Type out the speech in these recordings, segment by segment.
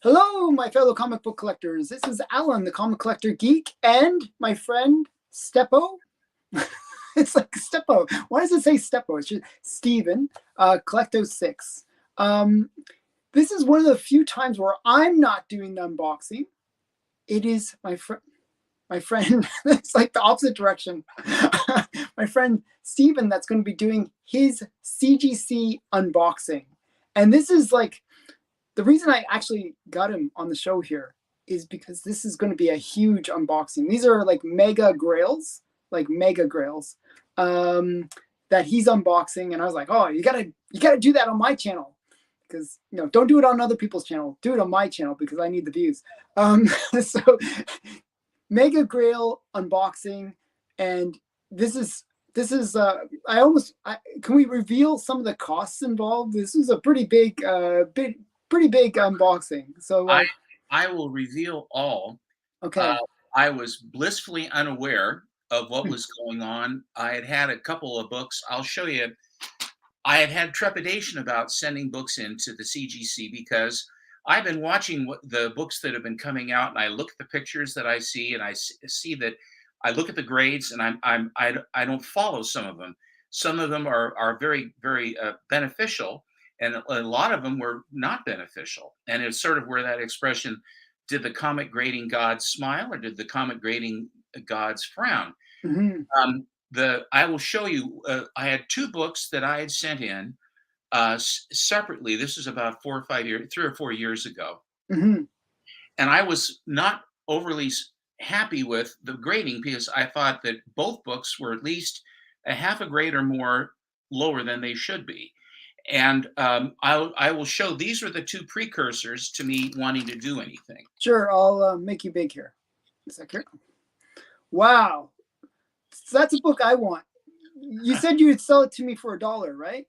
Hello, my fellow comic book collectors. This is Alan, the comic collector geek, and my friend Steppo. It's like Steppo. Why does it say Steppo? It's just Steven, Collecto6. This is one of the few times where I'm not doing the unboxing. It is my friend. It's like the opposite direction. My friend Steven that's going to be doing his CGC unboxing. And this is like, the reason I actually got him on the show here is because this is going to be a huge unboxing. These are like mega grails, that he's unboxing. And I was like, oh, you gotta do that on my channel, because don't do it on other people's channel. Do it on my channel because I need the views. So mega grail unboxing, and this is can we reveal some of the costs involved? This is a pretty big unboxing. So I will reveal all. Okay. I was blissfully unaware of what was going on. I had a couple of books. I'll show you. I had trepidation about sending books into the CGC because I've been watching the books that have been coming out, and I look at the pictures that I see, and I see that I look at the grades, and I don't follow some of them. Some of them are very, very beneficial, and a lot of them were not beneficial. And it's sort of where that expression, did the comic grading gods smile or did the comic grading gods frown? Mm-hmm. I will show you, I had two books that I had sent in separately. This is about 3 or 4 years ago. Mm-hmm. And I was not overly happy with the grading because I thought that both books were at least a half a grade or more lower than they should be. And I will show, these are the two precursors to me wanting to do anything. Sure, I'll make you big here. Is that here? Wow. So that's a book I want. You said you would sell it to me for $1, right?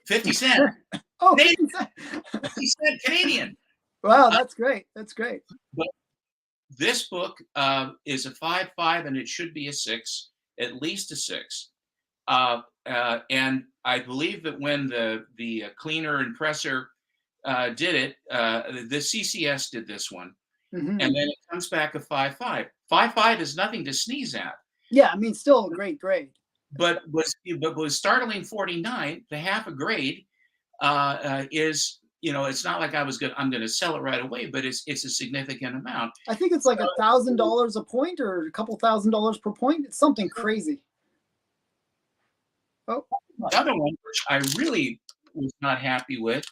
50 cents. Oh, 50 cents. 50 cents Canadian. Wow, that's great. That's great. But this book is a 5.5, and it should be a 6, at least a 6. And I believe that when the cleaner and presser did it, the CCS did this one, and then it comes back a 5.5. 5.5 is nothing to sneeze at. Yeah, I mean, still a great grade. But was startling 49, the half a grade is, it's not like I'm going to sell it right away, but it's a significant amount. I think it's like $1,000 a point or a couple $1,000s per point. It's something crazy. Oh, the other one, which I really was not happy with,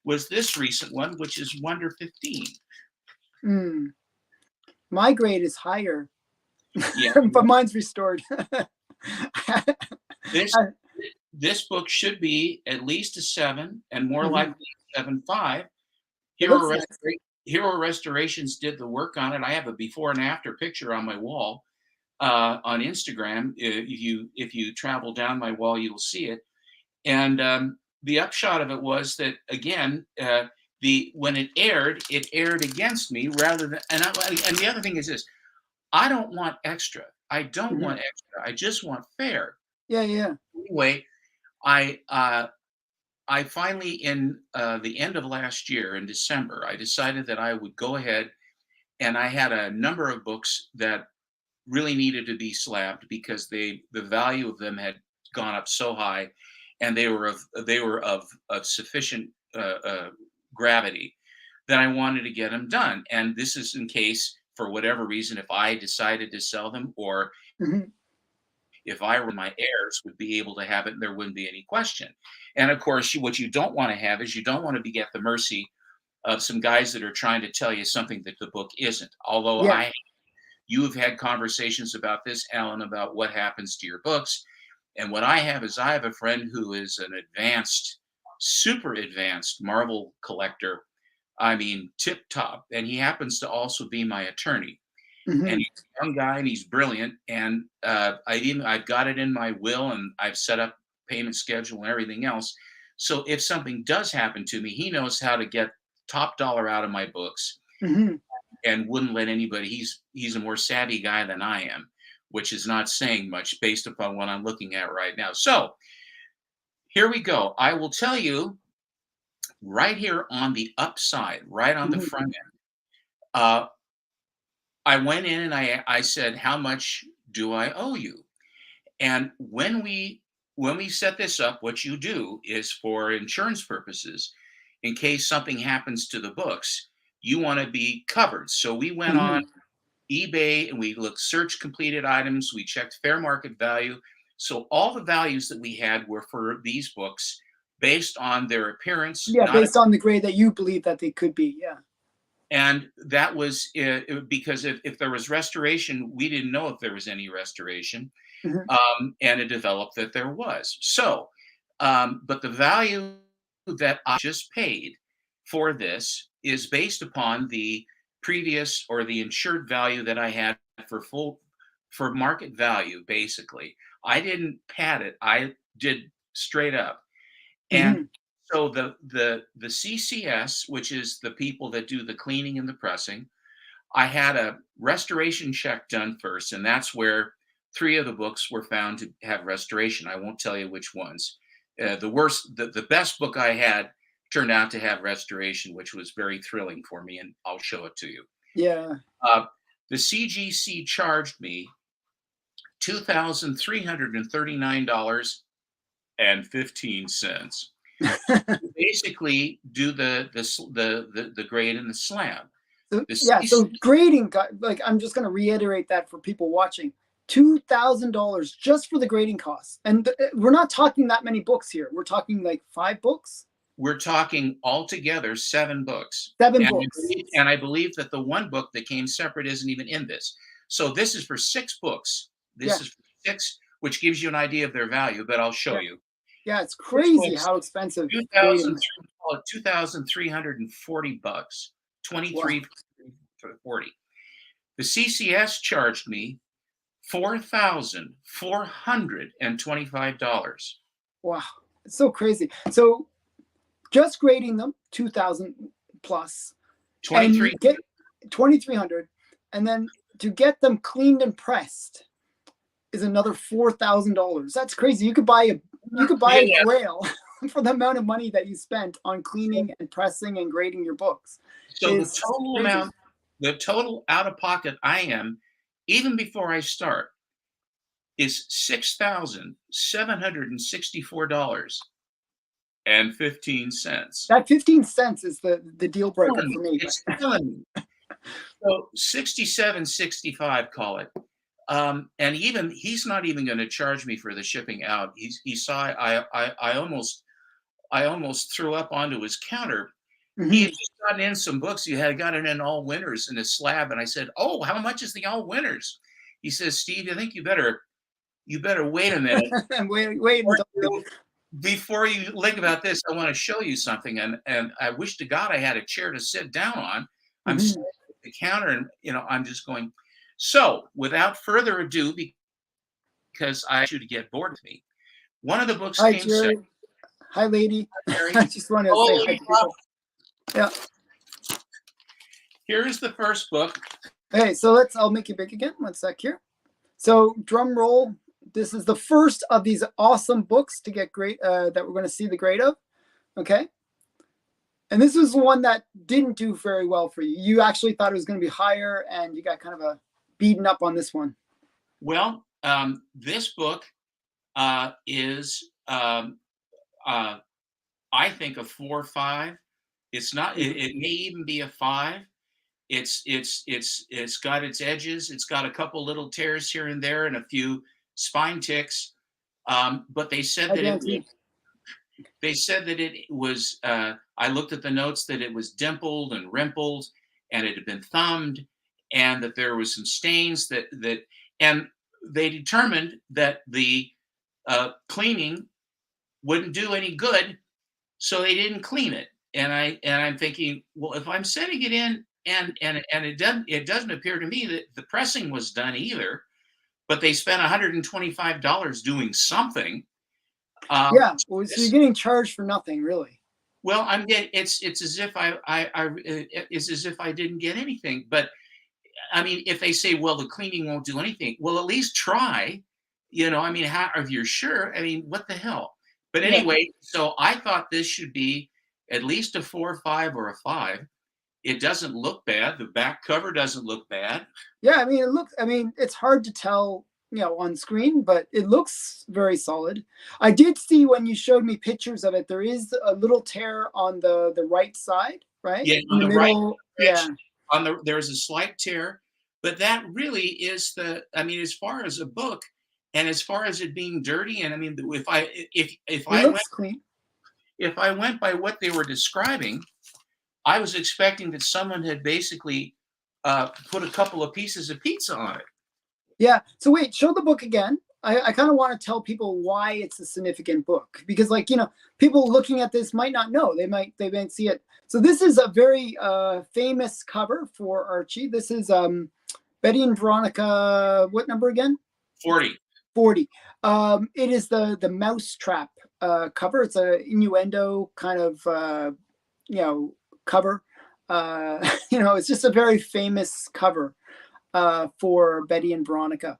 was this recent one, which is Wonder 15. My grade is higher, yeah, but mine's restored. This book should be at least a 7, and more likely 7.5. Hero Restorations did the work on it. I have a before and after picture on my wall on Instagram. If you travel down my wall, you'll see it. And the upshot of it was that, again, when it aired against me rather than. And the other thing is this: I don't want extra. I don't want extra. I just want fair. Yeah. Anyway, I finally, in the end of last year, in December, I decided that I would go ahead, and I had a number of books that really needed to be slabbed because the value of them had gone up so high, and they were of sufficient gravity that I wanted to get them done. And this is in case, for whatever reason, if I decided to sell them, or if I were, my heirs would be able to have it, and there wouldn't be any question. And of course, what you don't want to have is, you don't want to be at the mercy of some guys that are trying to tell you something that the book isn't. Although you have had conversations about this, Alan, about what happens to your books. And what I have is, I have a friend who is an advanced, super advanced Marvel collector. I mean, tip top. And he happens to also be my attorney. And he's a young guy, and he's brilliant. And I've got it in my will, and I've set up payment schedule and everything else. So if something does happen to me, he knows how to get top dollar out of my books, and wouldn't let anybody. He's a more savvy guy than I am, which is not saying much based upon what I'm looking at right now. So here we go. I will tell you right here on the upside, right on the Mhm. front end. Uh, I went in and I said, "How much do I owe you?" And when we set this up, what you do is for insurance purposes, in case something happens to the books, you want to be covered. So we went on Mhm. eBay and we looked search completed items, we checked fair market value. So all the values that we had were for these books based on their appearance, Yeah, not, based on the grade that you believe that they could be. Yeah. and that was because if there was restoration, we didn't know if there was any restoration. Mhm. And it developed that there was. So, but the value that I just paid for this is based upon the previous or the insured value that I had for market value. Basically, I didn't pad it; I did straight up. And Mhm. so the CCS, which is the people that do the cleaning and the pressing, I had a restoration check done first, and that's where three of the books were found to have restoration. I won't tell you which ones. The best book I had turned out to have restoration, which was very thrilling for me, and I'll show it to you. Yeah. Uh, the CGC charged me $2,339.15. Basically, do the grade and the slab. So The yeah, CC so grading got like I'm just gonna reiterate that for people watching. $2,000 just for the grading costs. And we're not talking that many books here. We're talking like 5 books, We're talking altogether 7 books, 7 books. and I believe that the one book that came separate isn't even in this. So this is for 6 books. This Yeah, is for 6, which gives you an idea of their value, but I'll show yeah, you. yeah. It's 6 crazy books, how expensive grading 2,000 is. call it $2,340, Wow. 2340. The CCS charged me $4,425. Wow. It's so crazy. So just grading them, 2,000 plus, and you 23 get 2,300, and then to get them cleaned and pressed is another $4,000. That's crazy. You could buy a yeah, Grail for the amount of money that you spent on cleaning and pressing and grading your books. so Is crazy. the total out of pocket I am, even before I start, is $6,764.15. That 15 cents is the deal breaker for me. But It's killing me. So 67.65, call it. And even he's not even going to charge me for the shipping out. He saw I almost threw up onto his counter. He mhm. had just gotten in some books. He had gotten in all winners in a slab, and I said, "Oh, how much is the all winners?" He says, "Steve, I think you better wait a minute wait before until you before you think about this. I want to show you something." And I wish to God I had a chair to sit down on. I'm mhm. sitting at the counter, and I'm just going. So, without further ado, because I want you to get bored with me, one of the books Hi, came second. Jerry. Hi, lady. Mary. I just want to say Oh, hi to people. Yeah. here's the first book. Okay, so I'll make you big again. 1 sec here. So drum roll. This is the first of these awesome books to get great that we're going to see the grade of. Okay. And this was one that didn't do very well for you. You actually thought it was going to be higher, and you got kind of a beaten up on this one. Well, this book is, I think, a 4 or 5. It's not. Mhm. It may even be a 5. It's got its edges. It's got a couple little tears here and there, and a few spine ticks. But they said Hi, that it Dante. was. I looked at the notes that it was dimpled and rimpled, and it had been thumbed, and that there was some stains and they determined that the cleaning wouldn't do any good, so they didn't clean it. And I'm thinking, well, if I'm setting it in and it doesn't appear to me that the pressing was done either, but they spent $125 doing something. Um, Yeah. Well, so you're this, getting charged for nothing, really. well, I'm getting it's as if it's as if I didn't get anything. But I mean, if they say, well, the cleaning won't do anything, well, at least try. I mean, how if you're sure? I mean, what the hell? But Yeah. anyway, so I thought this should be at least a 4.5 or a 5. It doesn't look bad. The back cover doesn't look bad. Yeah, I mean, it's hard to tell, on screen, but it looks very solid. I did see when you showed me pictures of it, there is a little tear on the right side, right? Yeah, In on the the right middle. edge, Yeah. there's a slight tear, but that really is I mean, as far as a book and as far as it being dirty, and I mean, if It looks clean. I went by what they were describing, I was expecting that someone had basically put a couple of pieces of pizza on it. Yeah. So wait, show the book again. I kind of want to tell people why it's a significant book, because people looking at this might not know. They might see it. So this is a very famous cover for Archie. This is Betty and Veronica. What number again? 40. 40. It is the mousetrap cover. It's a innuendo kind of cover. It's just a very famous cover for Betty and Veronica.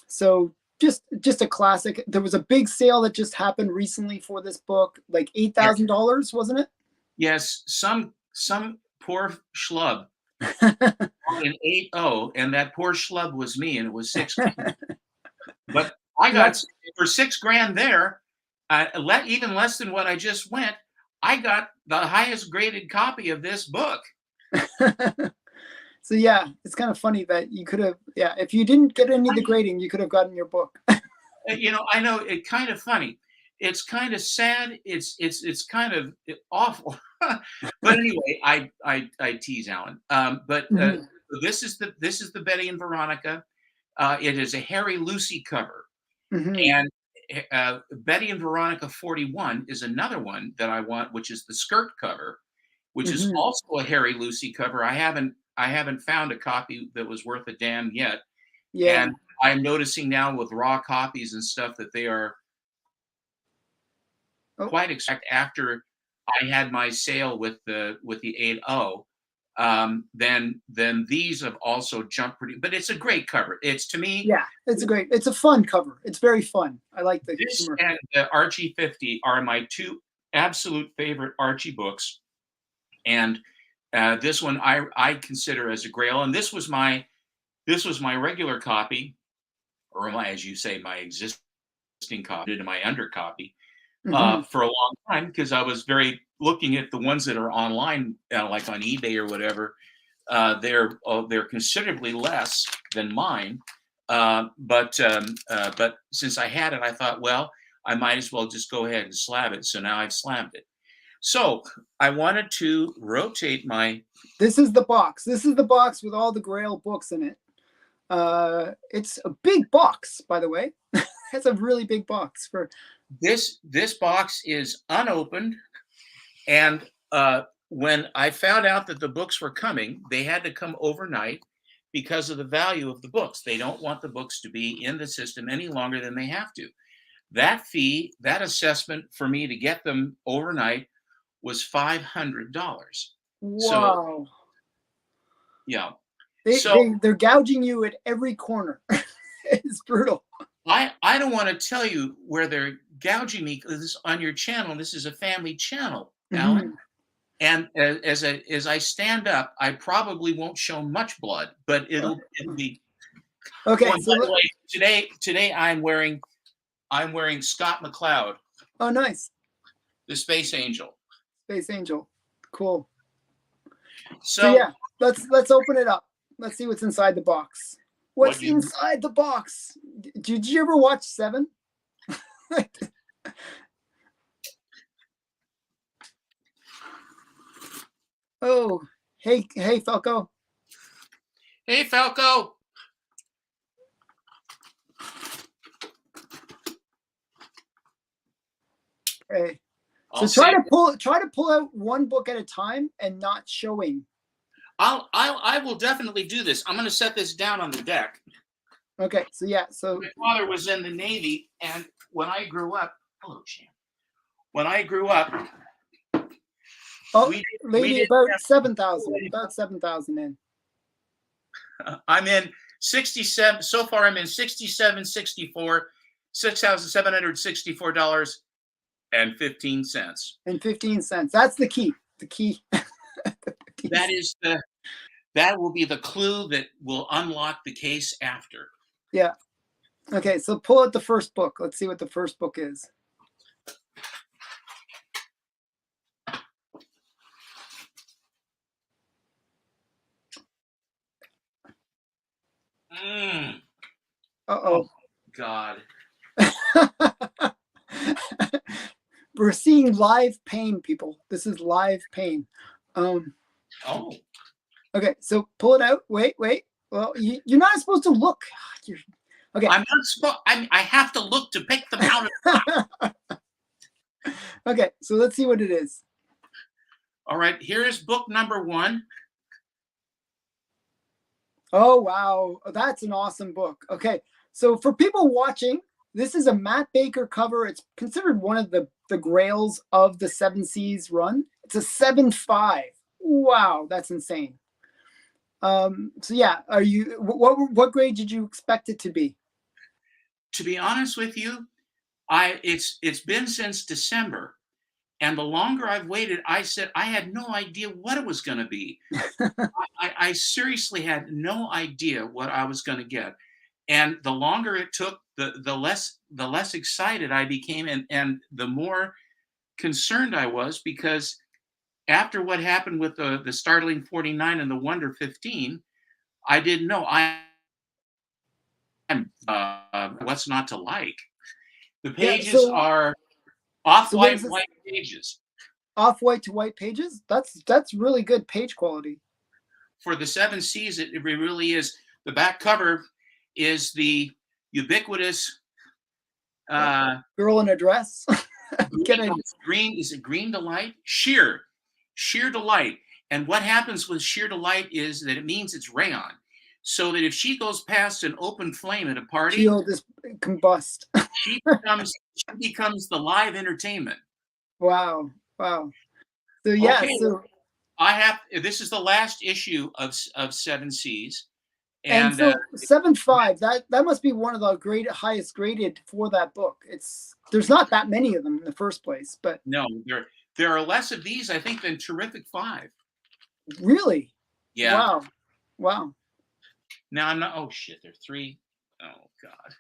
So just a classic. There was a big sale that just happened recently for this book, like $8,000, wasn't it? Yes, some poor schlub an 8.0, and that poor schlub was me, and it was 6. But I got for $6,000 there, even less than what I just went. I got the highest graded copy of this book. So yeah, it's kind of funny that you could have, if you didn't get any of the grading, you could have gotten your book. I know it's kind of funny. It's kind of sad. It's kind of awful. But anyway, I tease Alan. But this is the Betty and Veronica. It is a Harry Lucy cover, and Betty and Veronica 41 is another one that I want, which is the skirt cover, which is also a Harry Lucy cover. I haven't found a copy that was worth a damn yet. Yeah. And I'm noticing now with raw copies and stuff that they are quite exact. After I had my sale with the 8.0, then these have also jumped pretty. But it's a great cover. It's, to me, it's a fun cover. It's very fun. I like the this humor. And the Archie 50 are my two absolute favorite Archie books, and this one I consider as a Grail, and this was my regular copy, or as you say, my existing copy to my under copy for a long time, because I was very looking at the ones that are online, like on eBay or whatever. They're considerably less than mine, but since I had it, I thought, well, I might as well just go ahead and slab it. So now I've slabbed it. So I wanted to rotate my. This is the box. This is the box with all the Grail books in it. It's a big box, by the way. It's a really big box for this. This box is unopened, and when I found out that the books were coming, they had to come overnight because of the value of the books. They don't want the books to be in the system any longer than they have to. That fee, that assessment for me to get them overnight was $500. Wow. So, yeah. They're gouging you at every corner. It's brutal. I don't want to tell you where they're gouging me, because this is on your channel. This is a family channel, Alan. And as I stand up, I probably won't show much blood, but it'll be okay. Well, so by the way, today I'm wearing Scott McCloud. Oh, nice. The Space Angel. Space Angel, cool. So yeah, let's open it up. Let's see what's inside the box. What's inside the box? Did you ever watch Seven? Oh, hey, Falco. Hey, Falco. Okay. So try to pull out one book at a time and not showing. I will definitely do this. I'm going to set this down on the deck. Okay. So yeah. So my father was in the Navy, and when I grew up, hello, champ. When I grew up, about 7,000. About 7,000 in. I'm in 67. So far, I'm in 67, 64, $6,764. and 15 cents. And 15 cents. That's the key. The key. That is that will be the clue that will unlock the case after. Yeah. Okay, so pull out the first book. Let's see what the first book is. Uh-oh. Oh, God. We're seeing live pain, people. This is live pain. Oh. Okay, so pull it out. Wait. Well, you're not supposed to look. Okay. I'm not supposed. I have to look to pick them out. Okay, so let's see what it is. All right, here is book number 1. Oh, wow. That's an awesome book. Okay, so for people watching, this is a Matt Baker cover. It's considered one of the grails of the Seven Seas run. It's a 7.5. Wow, that's insane. So yeah, what grade did you expect it to be? To be honest with you, it's been since December, and the longer I've waited, I said I had no idea what it was going to be. I seriously had no idea what I was going to get, and the longer it took, the less excited I became, and the more concerned I was, because after what happened with the startling 49 and the wonder 15, I didn't know what's not to like. The pages are off-white white pages. Off-white to white pages? That's really good page quality. For the Seven Seas, it really is. The back cover is the ubiquitous girl in a dress. green, is it Green Delight? Sheer Delight. And what happens with Sheer Delight is that it means it's rayon. So that if she goes past an open flame at a party, she'll just combust. she becomes the live entertainment. Wow. So yeah, okay, so this is the last issue of Seven Seas. And so 7.5, that must be one of the highest graded for that book. There's not that many of them in the first place, but no, there are less of these, I think, than Terrific 5. Really? Yeah. Wow. Now I'm not. Oh shit! There are 3. Oh God.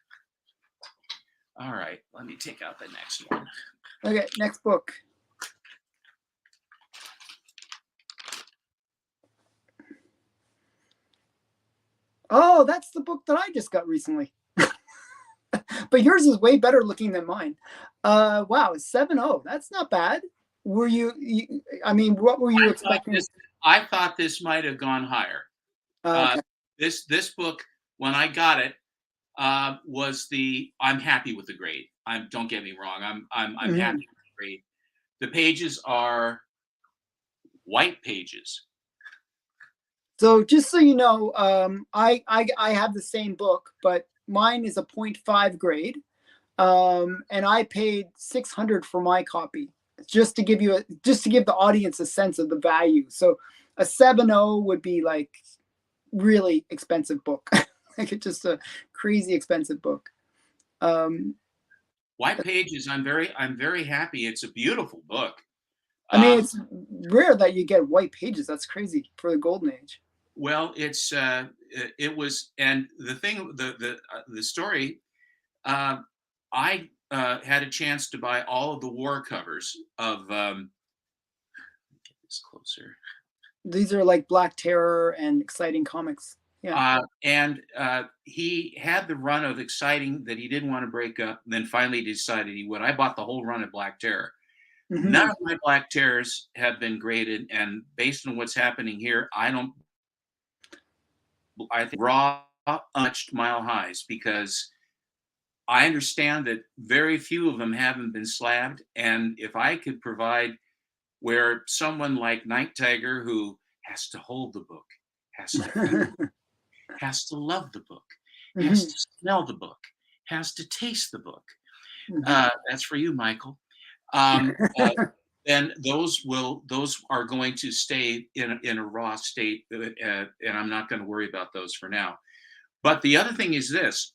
All right, let me take out the next one. Okay, next book. Oh, that's the book that I just got recently. But yours is way better looking than mine. Wow, 7.0. That's not bad. Were I mean, what were you expecting? I thought this might have gone higher. Okay. This book, when I got it, was I'm happy with the grade. Don't get me wrong. I'm happy with the grade. The pages are white pages. So just so you know, I have the same book, but mine is a 0.5 grade, and I paid $600 for my copy, just to give the audience a sense of the value. So a 7.0 would be like really expensive book, like it's just a crazy expensive book. White pages. I'm very happy. It's a beautiful book. I mean, it's rare that you get white pages. That's crazy for the golden age. Well, it was, and the thing, the story, I had a chance to buy all of the war covers of. Get this closer. These are like Black Terror and Exciting Comics. Yeah. And he had the run of Exciting that he didn't want to break up. And then finally decided he would. I bought the whole run of Black Terror. Mm-hmm. None of my Black Terrors have been graded, and based on what's happening here, I think raw untouched Mile Highs, because I understand that very few of them haven't been slabbed. And if I could provide where someone like Night Tiger, who has to hold the book, has to love the book, has to smell the book, has to taste the book. That's for you, Michael. Then those are going to stay in a raw state, and I'm not going to worry about those for now. But the other thing is this: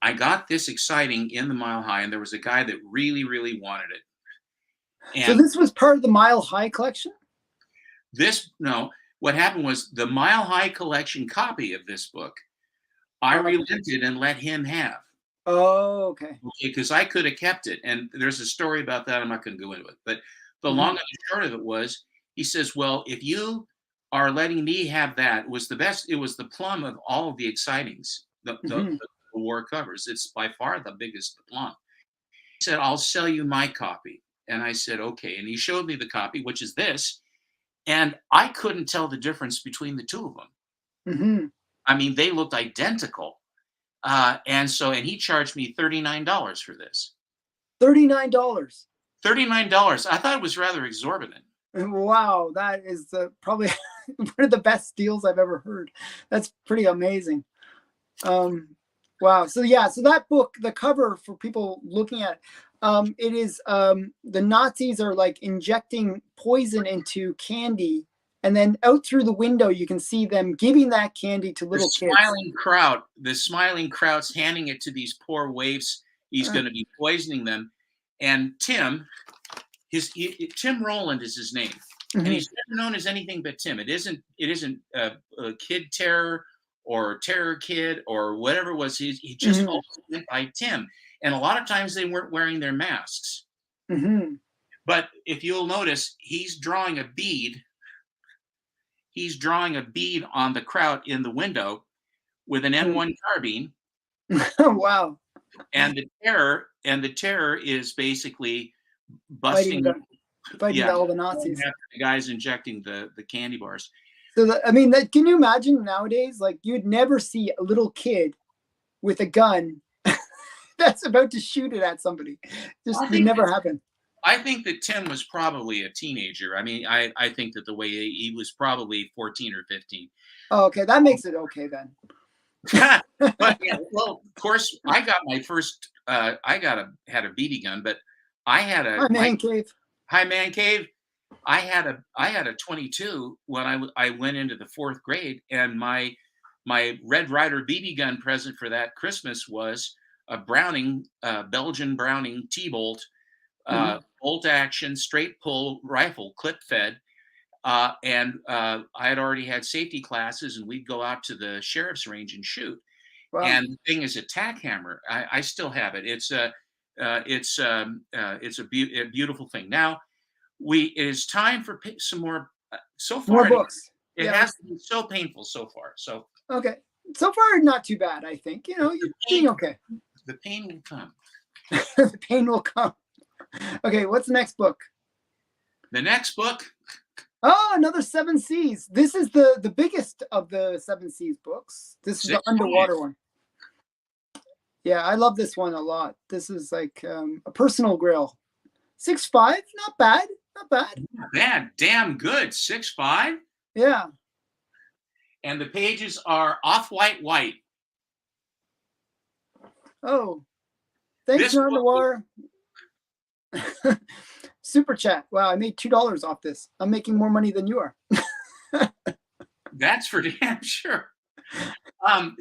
I got this Exciting in the Mile High, and there was a guy that really, really wanted it. So And this was part of the Mile High collection? this, no, what happened was the Mile High collection copy of this book, I Oh, relented and let him have. oh, okay. Okay, because I could have kept it. And there's a story about that. I'm not going to go into it. But the long Hmm. and the short of it was, he says, well, if you are letting me have that, it was the best, it was the plum of all of the excitings, Hmm. the war covers. It's by far the biggest plum. He said, I'll sell you my copy. And I said, okay. And he showed me the copy, which is this. And I couldn't tell the difference between the two of them. Hmm. I mean, they looked identical. And he charged me $39 for this. $39. $39. I thought it was rather exorbitant. Wow, that is probably one of the best deals I've ever heard. That's pretty amazing. Wow. So yeah, so that book, the cover for people looking at, it is the Nazis are like injecting poison into candy, and then out through the window you can see them giving that candy to little kids. The smiling crowd's handing it to these poor waifs. He's going to be poisoning them. And Tim, Tim Rowland is his name, and he's never known as anything but Tim. It isn't a Kid Terror or Terror Kid or whatever it was. He just always went by Tim. And a lot of times they weren't wearing their masks. But if you'll notice, he's drawing a bead. He's drawing a bead on the crowd in the window with an M1 carbine. Wow. And the terror is basically Fighting busting all the Nazis. The guys injecting the candy bars. So I mean, can you imagine nowadays? Like, you'd never see a little kid with a gun that's about to shoot it at somebody. Just would never happen. I think that Tim was probably a teenager. I mean, I think that the way he was probably 14 or 15. Oh, okay, that makes it okay then. But yeah, well, of course, I got my first. Had a BB gun, but I had a Man Cave. Hi Man Cave. I had a 22 when I went into the 4th grade, and my Red Ryder BB gun present for that Christmas was a Browning, Belgian Browning T-bolt, bolt action, straight pull rifle, clip fed. And I had already had safety classes, and we'd go out to the sheriff's range and shoot. Wow. And the thing is a tack hammer. I still have it. It's a beautiful thing. Now it is time for some more. So far, more books. It has been so painful so far. So okay, so far not too bad. I think you're doing okay. The pain will come. The pain will come. Okay, what's the next book? The next book. Oh, another 7 Seas. This is the biggest of the 7 Seas books. This is the underwater one. Yeah, I love this one a lot. This is like a personal Grail. 6.5, not bad. Not bad. Not bad. Damn good. 6.5. Yeah. And the pages are off-white white. Oh, thanks, Noir. Super chat. Wow, I made $2 off this. I'm making more money than you are. That's for damn sure. A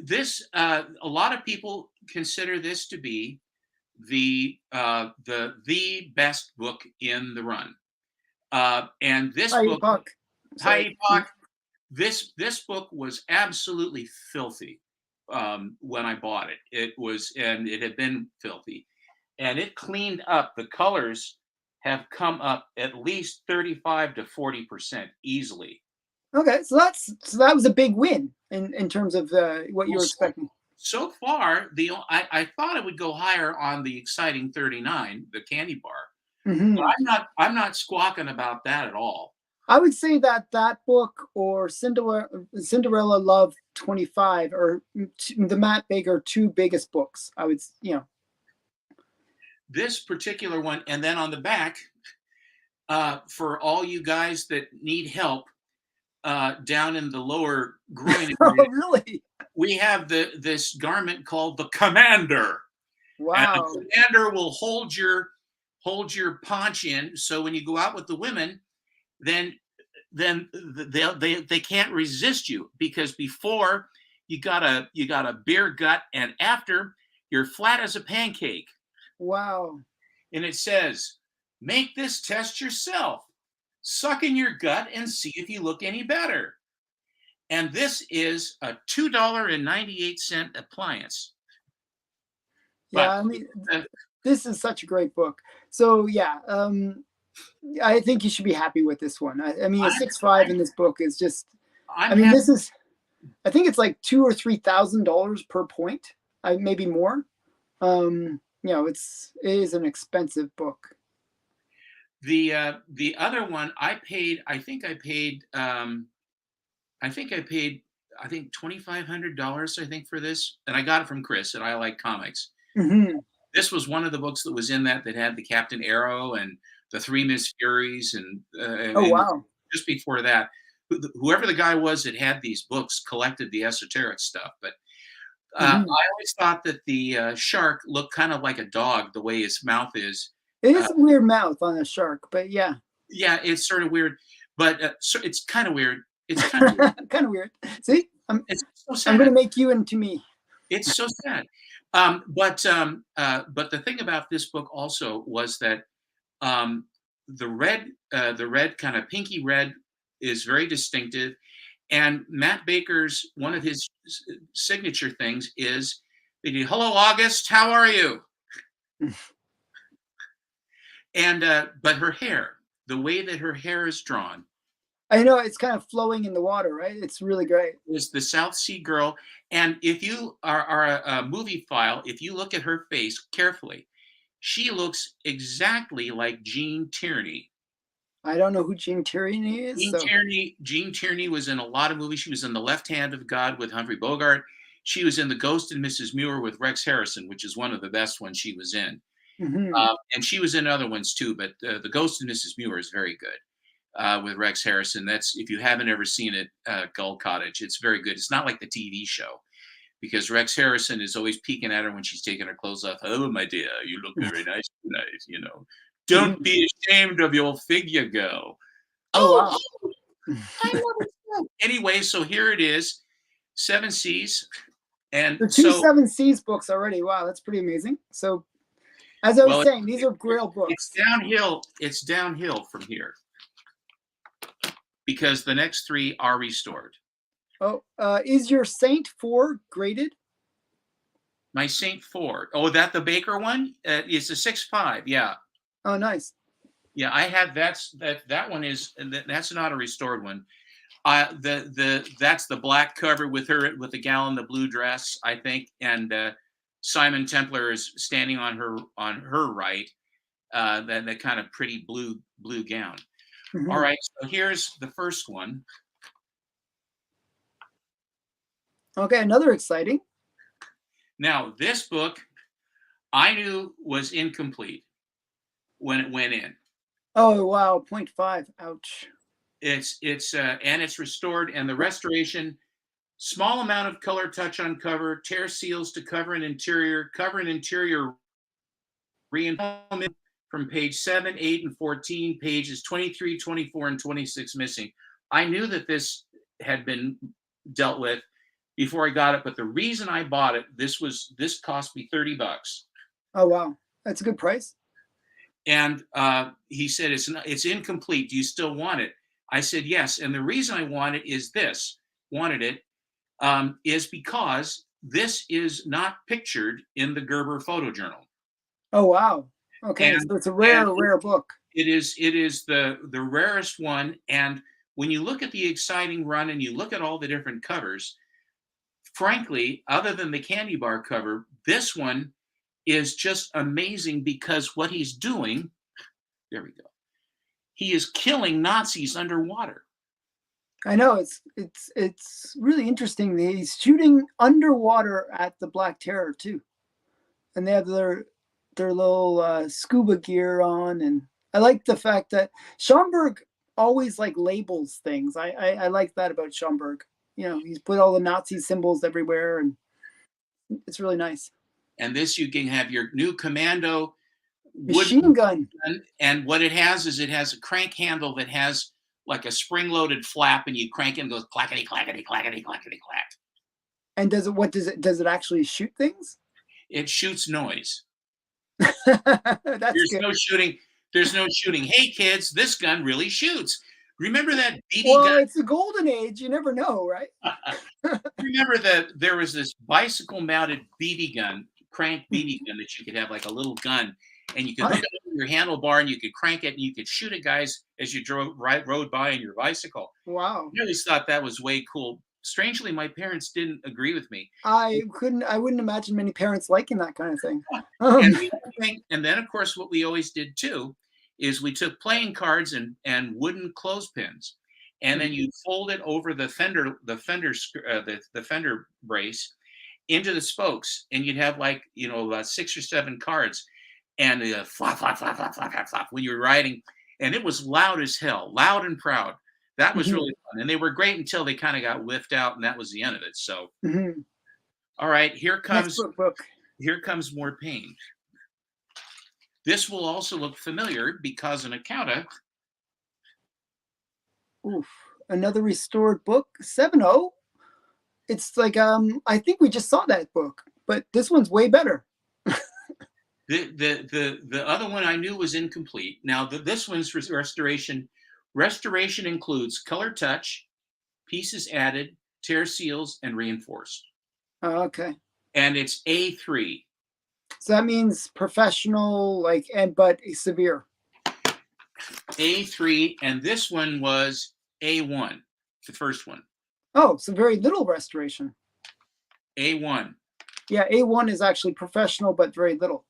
lot of people consider this to be the best book in the run. And this book, this book was absolutely filthy when I bought it. It had been filthy, and it cleaned up. The colors have come up at least 35 to 40% easily. Okay, so that was a big win in terms of what you were expecting. So far, I thought it would go higher on the exciting 39, the candy bar. But I'm not squawking about that at all. I would say that book or Cinderella Love 25 or the Matt Baker 2 biggest books. I would, This particular one, and then on the back, for all you guys that need help down in the lower groin area, oh, really? We have this garment called the Commander. Wow! And the Commander will hold your paunch in, so when you go out with the women, then they can't resist you, because before you got a beer gut, and after you're flat as a pancake. Wow. And it says, Make this test yourself. Suck in your gut and see if you look any better. And this is a $2.98 appliance. Yeah, But I mean, uh, this is such a great book. So yeah, I think you should be happy with this one. I mean, a I'm, 6.5 in this book is just. I'm I mean, happy. this is. I think it's like $2,000 or $3,000 per point. Maybe more. It is an expensive book. The other one I paid. I think $2,500. I think for this, and I got it from Chris, and I like comics. Hmm. This was one of the books that was in that had the Captain Arrow and the Three Miss Furies, Oh and wow. just before that, whoever the guy was that had these books collected the esoteric stuff. But I Hmm. always thought that the shark looked kind of like a dog, the way his mouth is. It Uh, is a weird mouth on a shark, but yeah, yeah, it's sort of weird, but so it's kind of weird. It's kind of weird. kind of weird. See, It's so I'm sad. gonna make you into me. It's so sad. But the thing about this book also was that um, the red kind of pinky red is very distinctive. And Matt Baker's one of his signature things is they do, "Hello, August, how are you?" And but her hair, the way that her hair is drawn, I know it's kind of flowing in the water, right? It's really great. is the South Sea girl. And if you are a movie file, if you look at her face carefully, she looks exactly like Jean Tierney. I don't know who Gene Tierney is, so. Jean Tierney was in a lot of movies. She was in The Left Hand of God with Humphrey Bogart. She was in The Ghost and Mrs. Muir with Rex Harrison, which is one of the best ones she was in. Hmm. And she was in other ones too, but The Ghost and Mrs. Muir is very good with Rex Harrison. That's, if you haven't ever seen it, Gull Cottage. It's very good. It's not like the TV show because Rex Harrison is always peeking at her when she's taking her clothes off. "Oh, my dear, you look very nice tonight. Don't Hmm. be ashamed of your figure, girl." Oh Oh, wow. I love it. Anyway, so here it is, Seven Seas. And The two so, Seven Seas books already. Wow, that's pretty amazing. So, as I was well, saying, these are Grail it's books. downhill. It's downhill from here because the next three are restored. Oh, is your Saint 4 graded? My Saint Four. Oh, that the Baker one? It's a 6.5. Yeah. Oh, nice. Yeah, I had that one is that's not a restored one. That's the black cover with her with the gal in the blue dress, I think, and Simon Templar is standing on her right. That kind of pretty blue gown. All Hmm. right, so here's the first one. Okay, another exciting. Now, this book I knew was incomplete when it went in. Oh wow, 0.5. Ouch. And it's restored, and the restoration, small amount of color touch on cover, tear seals to cover and interior reinforcement from page 7, 8, and 14, pages 23, 24, and 26 missing. I knew that this had been dealt with before I got it, but the reason I bought it, this cost me $30. Oh wow, that's a good price. And he said, it's incomplete. Do you still want it? I said, yes. And the reason I wanted it is because this is not pictured in the Gerber photojournal. Oh wow. Okay, And so it's a and rare book. it is the rarest one. And when you look at the exciting run and you look at all the different covers, frankly, other than the candy bar cover, this one is just amazing because what he's doing, there we go. He is killing Nazis underwater. I know it's really interesting. He's shooting underwater at the Black Terror too, and they have their little scuba gear on, and I like the fact that Schomburg always like labels things. I like that about Schomburg. He's put all the Nazi symbols everywhere, and it's really nice. And this, you can have your new commando wood Machine gun. gun. And what it has is it has a crank handle that has like a spring-loaded flap, and you crank it and it goes clackety, clackety, clackety, clackety, clack. And does it actually shoot things? It shoots noise. That's There's good. no shooting. There's no shooting. Hey, kids, this gun really shoots. Remember that BB Well, gun? it's the golden age. You never know, right? Remember that there was this bicycle-mounted BB gun, crank BB gun that you could have like a little gun, and you could hook it to your handlebar, and you could crank it, and you could shoot at guys as you rode by on your bicycle. Wow. I always thought that was way cool. Strangely, my parents didn't agree with me. I wouldn't imagine many parents liking that kind of thing. And the other thing, and then of course, what we always did too, is we took playing cards and wooden clothespins, and then you fold it over the fender brace into the spokes, and you'd have like 6 or 7 cards, and flop flop flop flop flop flop flop when you were riding, and it was loud as hell, loud and proud. That was really fun, and they were great until they kind of got whiffed out, and that was the end of it. So, all right, here comes more pain. This will also look familiar because an encounter. Oof, another restored book, 7-0. It's like I think we just saw that book, but this one's way better. The other one I knew was incomplete. Now this one's restoration. Restoration includes color touch, pieces added, tear seals, and reinforced. Oh, okay. And it's A3. So that means professional, but severe. A3, and this one was A1, the first one. Oh, so very little restoration. A1. Yeah, A1 is actually professional, but very little.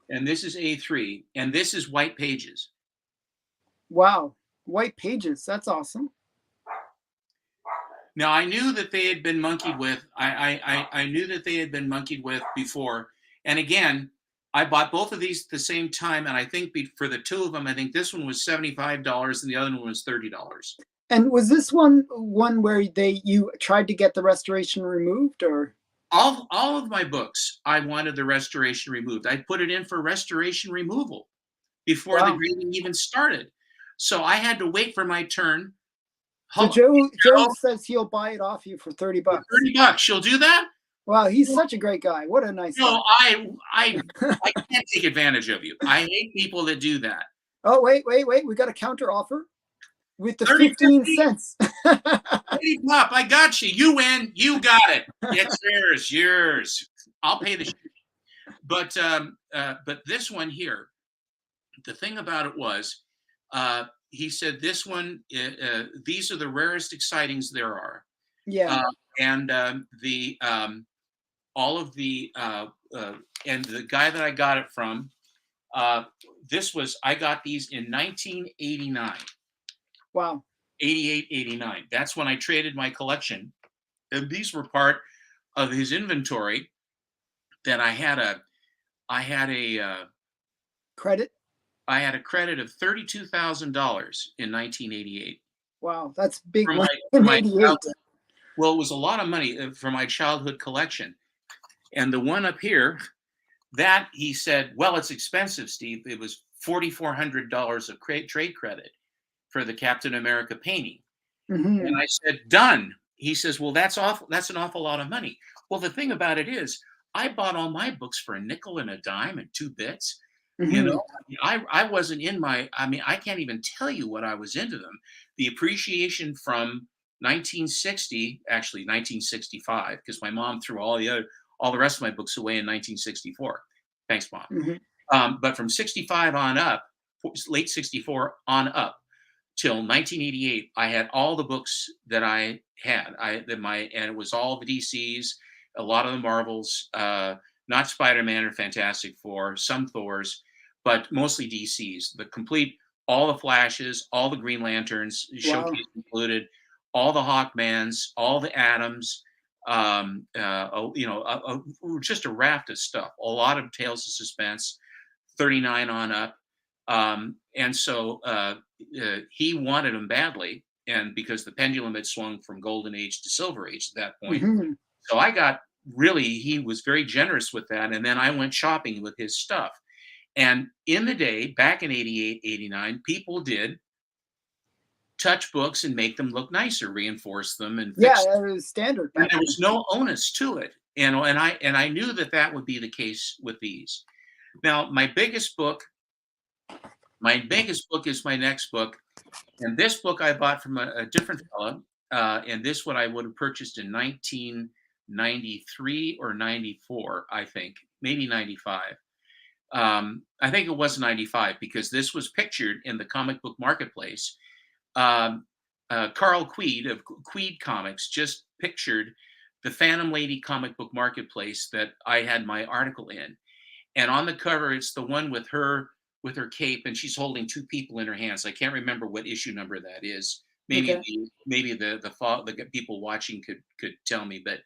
And this is A3, and this is white pages. Wow, white pages. That's awesome. Now I knew that they had been monkeyed with. I knew that they had been monkeyed with before. And again, I bought both of these at the same time, and I think for the two of them, I think this one was $75 and the other one was $30. And was this one where you tried to get the restoration removed, or? All of my books, I wanted the restoration removed. I put it in for restoration removal before the grading even started. So I had to wait for my turn. So Joe says he'll buy it off you for $30. $30. She'll do that? Wow, he's such a great guy. What a nice guy. I can't take advantage of you. I hate people that do that. Oh, wait. We got a counter offer with the 15 cents. Hey, Pop, I got you. You win. You got it. It's yours. I'll pay the shit. But this one here, the thing about it was, he said this one, these are the rarest excitings there are. Yeah. And all of the and the guy that I got it from, I got these in 1989. Wow. 88, 89. That's when I traded my collection. And these were part of his inventory. Then I had a credit. I had a credit of $32,000 in 1988. Wow, that's big. Well, it was a lot of money for my childhood collection. And the one up here, that he said, well, it's expensive, Steve. It was $4,400 of trade credit for the Captain America painting. And I said, done. He says, well, that's an awful lot of money. Well, the thing about it is, I bought all my books for a nickel and a dime and 2 bits. I wasn't in I can't even tell you what I was into them. The appreciation from 1960, actually 1965, because my mom threw all the rest of my books away in 1964. Thanks, Mom. But from 65 on up, late 64 on up till 1988, I had all the books that I had. And it was all the DCs, a lot of the Marvels, not Spider-Man or Fantastic Four, some Thors, but mostly DCs. All the Flashes, all the Green Lanterns, showcase included, all the Hawkmans, all the Atoms, just a raft of stuff. A lot of Tales of Suspense, 39 on up. And so he wanted them badly, and because the pendulum had swung from Golden Age to Silver Age at that point. So he was very generous with that. And then I went shopping with his stuff. And in the day, back in 88, 89, people did touch books and make them look nicer, reinforce them, and fix them. It was standard. And there was no onus to it. And I knew that would be the case with these. Now, my biggest book My biggest book is my next book, and this book I bought from a different fellow, and this one I would have purchased in 1993 or 94, I think, maybe 95. I think it was 95 because this was pictured in the comic book marketplace. Um, Carl Queed of Queed Comics just pictured the Phantom Lady comic book marketplace that I had my article in. And on the cover, it's the one with her cape, and she's holding two people in her hands. I can't remember what issue number that is. Okay. Maybe the people watching could tell me, but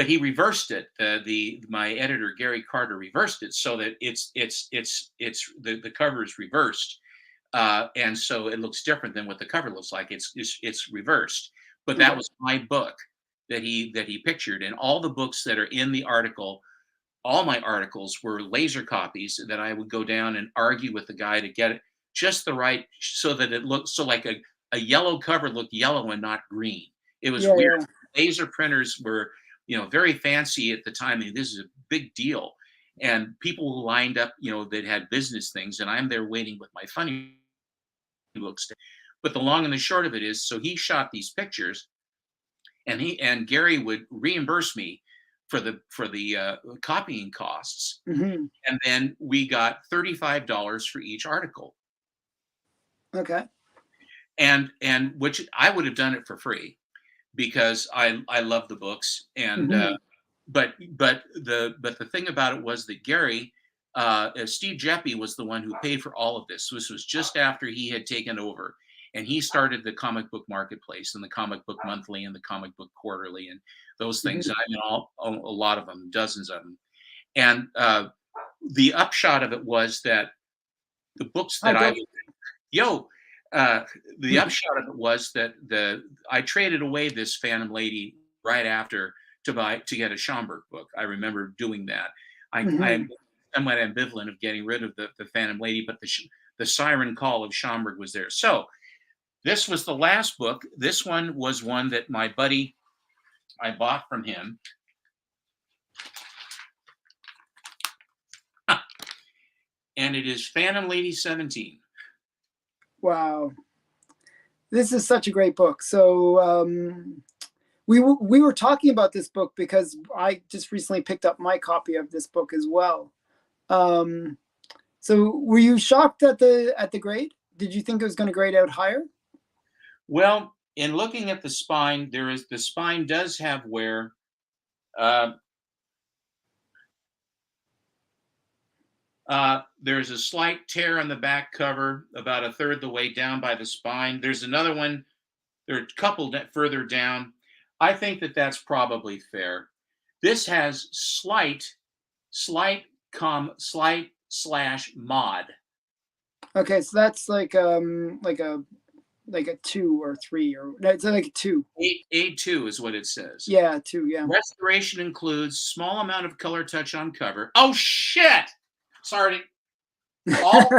he reversed it. The my editor Gary Carter reversed it so that it's the cover is reversed, and so it looks different than what the cover looks like. It's reversed. But that Okay. was my book that he pictured, and all the books that are in the article, all my articles were laser copies that I would go down and argue with the guy to get it just the right so that it looked so like a yellow cover looked yellow and not green. It was Yeah, weird. yeah. Laser printers were, very fancy at the time. And this is a big deal. And people lined up, that had business things, and I'm there waiting with my funny books. But the long and the short of it is, so he shot these pictures, and Gary would reimburse me for the copying costs, Hmm. and then we got $35 for each article, Okay. and which I would have done it for free because I love the books, and Hmm. but the thing about it was that Gary, Steve Jeppy was the one who paid for all of this. So this was just after he had taken over, and he started the comic book marketplace and the comic book monthly and the comic book quarterly and those things. Hmm. And I mean, a lot of them, dozens of them. And the upshot of it was that the books Hi, that Bill. yo, uh, the upshot of it was that I traded away this Phantom Lady right after to get a Schomburg book. I remember doing that. I'm Hmm. somewhat ambivalent of getting rid of the Phantom Lady, but the siren call of Schomburg was there. So this was the last book. This one was one that my buddy I bought from him, and it is Phantom Lady 17. Wow. This is such a great book. So we were talking about this book because I just recently picked up my copy of this book as well. Um, so were you shocked at the grade? Did you think it was going to grade out higher? Well, in looking at the spine, the spine does have wear. Uh, there's a slight tear on the back cover, about a third the way down by the spine. There's another one. There are a couple further down. I think that that's probably fair. This has slight slash mod. Okay, so that's like a 2 or 3, or it's like a 2. A2 is what it says. Yeah, 2. Yeah. Restoration includes small amount of color touch on cover. Oh shit! Sorry. All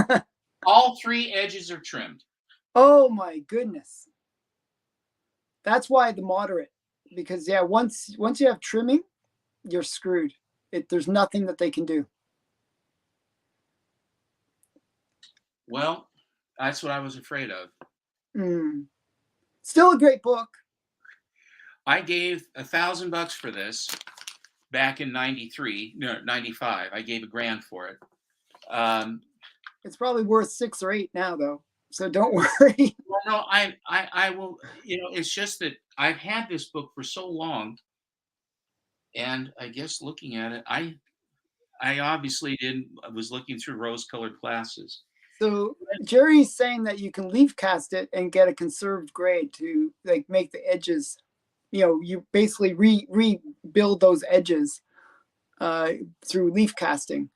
all three edges are trimmed. Oh my goodness. That's why the moderate, because yeah, once you have trimming, you're screwed. There's nothing that they can do. Well, that's what I was afraid of. Mm. Still a great book. I gave $1,000 for this back in 93, no, 95. I gave $1,000 for it. It's probably worth 6 or 8 now, though. So don't worry. Well, no, I will, it's just that I've had this book for so long. And I guess looking at it, I obviously didn't, I was looking through rose colored glasses. So Jerry's saying that you can leaf cast it and get a conserved grade to like make the edges. You basically rebuild those edges through leaf casting.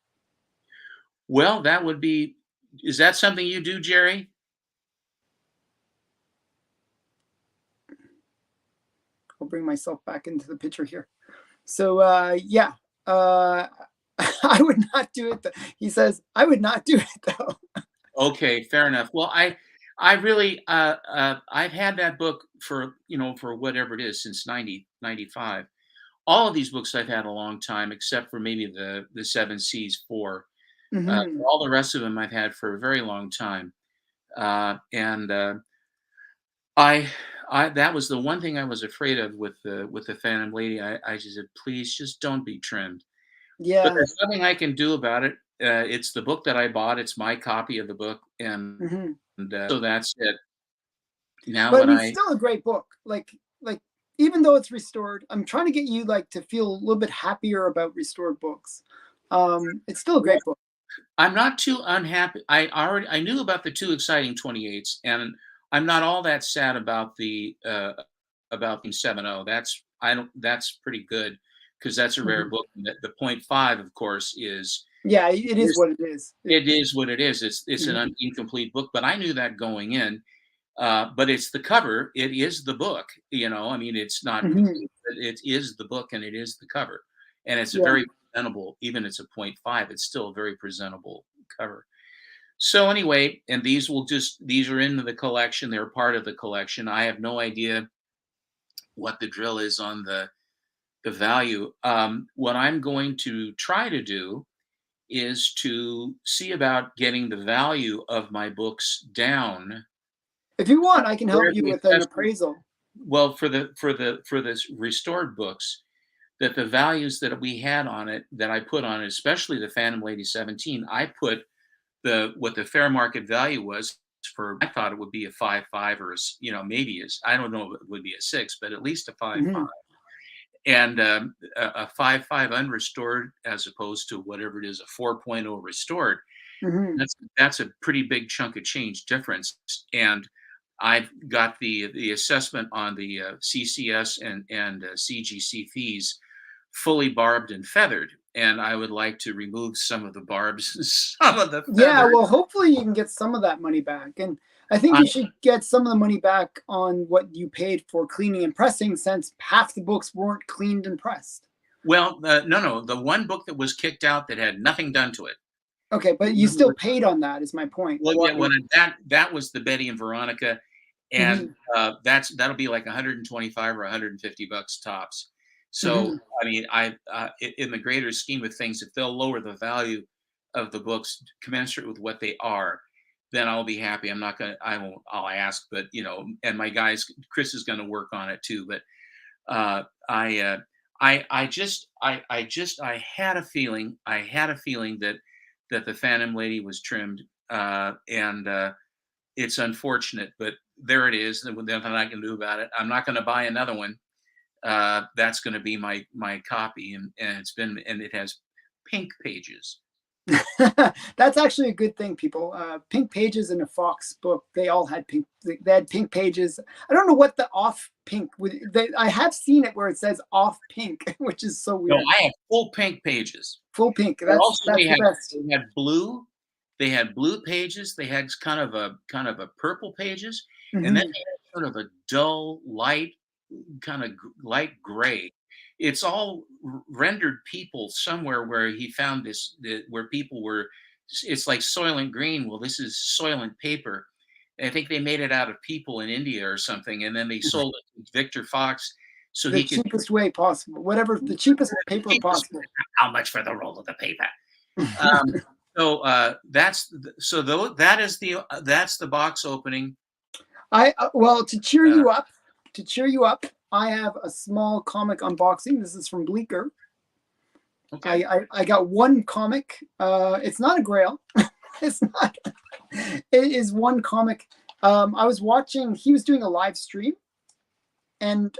Well, is that something you do, Jerry? I'll bring myself back into the picture here. So yeah, I would not do it. He says I would not do it though. Okay, fair enough. Well, I really, I've had that book for whatever it is since 95. All of these books I've had a long time, except for maybe the Seven Seas 4. Hmm. All the rest of them I've had for a very long time. And I, that was the one thing I was afraid of with the Phantom Lady. I just said, please, just don't be trimmed. But Yeah. there's nothing I can do about it. It's the book that I bought. It's my copy of the book, Hmm. and so that's it. Now, But I when mean, I still a great book. Like even though it's restored, I'm trying to get you like to feel a little bit happier about restored books. It's still a well, great book. I'm not too unhappy. I knew about the 2 exciting 28s, and I'm not all that sad about the 7.0. That's pretty good because that's a rare Mhm. book. And the point five, of course, is Yeah, it is what it is. it is what it is. It's an Mhm. incomplete book, but I knew that going in. But it's the cover. It is the book. I mean, it's not Mhm. complete, but it is the book, and it is the cover, and it's a Yeah. very presentable. Even it's a point five. It's still a very presentable cover. So anyway, and these are in the collection. They're part of the collection. I have no idea what the drill is on the value. What I'm going to try to do is to see about getting the value of my books down If you want, I can help where you the with an assessment. appraisal. Well, for this restored books, that the values that we had on it, that I put on it, especially the Phantom Lady 17, I put what the fair market value was for. I thought it would be a 5.5 or maybe I don't know if it would be a 6, but at least a 5.5. Hmm. And a 5.5 unrestored as opposed to whatever it is, a 4.0 restored. Hmm. That's a pretty big chunk of change difference. And I've got the assessment on the CCS and CGC fees fully barbed and feathered, and I would like to remove some of the barbs and some of the Yeah, feathers. well, hopefully you can get some of that money back. And I think I, you should get some of the money back on what you paid for cleaning and pressing, since half the books weren't cleaned and pressed. well, no, the one book that was kicked out that had nothing done to it. Okay, but you still paid on that, is my point. Well, Why? yeah, that was the Betty and Veronica, and Hmm. that'll be like 125 or 150 bucks tops. So, Hmm. I mean, in the greater scheme of things, if they'll lower the value of the books commensurate with what they are, then I'll be happy. I'm not gonna, I won't, I'll ask, but and my guys, Chris is going to work on it too. But uh, I, uh, I had a feeling that the Phantom Lady was trimmed, and it's unfortunate, but there it is. There's nothing I can do about it. I'm not going to buy another one. That's going to be my copy, and it has pink pages. That's actually a good thing, people. Pink pages in a Fox book, they all had pink. They had pink pages. I don't know what the off pink would. I have seen it where it says off pink, which is so No, weird. I have full pink pages. Full pink. But That's also that's the best. they had blue. They had blue pages. They had kind of a purple pages, and then Hmm. they had sort of a dull light, kind of light gray. It's all rendered people somewhere where he found where people were. It's like Soylent Green. Well, this is Soylent paper. I think they made it out of people in India or something, and then they sold it to Victor Fox so The he could. cheapest way possible, whatever the cheapest paper possible. How much for the roll of the paper? Um, so that's the box opening. Well, Uh, to cheer you up, I have a small comic unboxing. This is from Bleecker. okay. I got one comic. It's not a Grail. It's not. It is one comic. I was watching. He was doing a live stream, and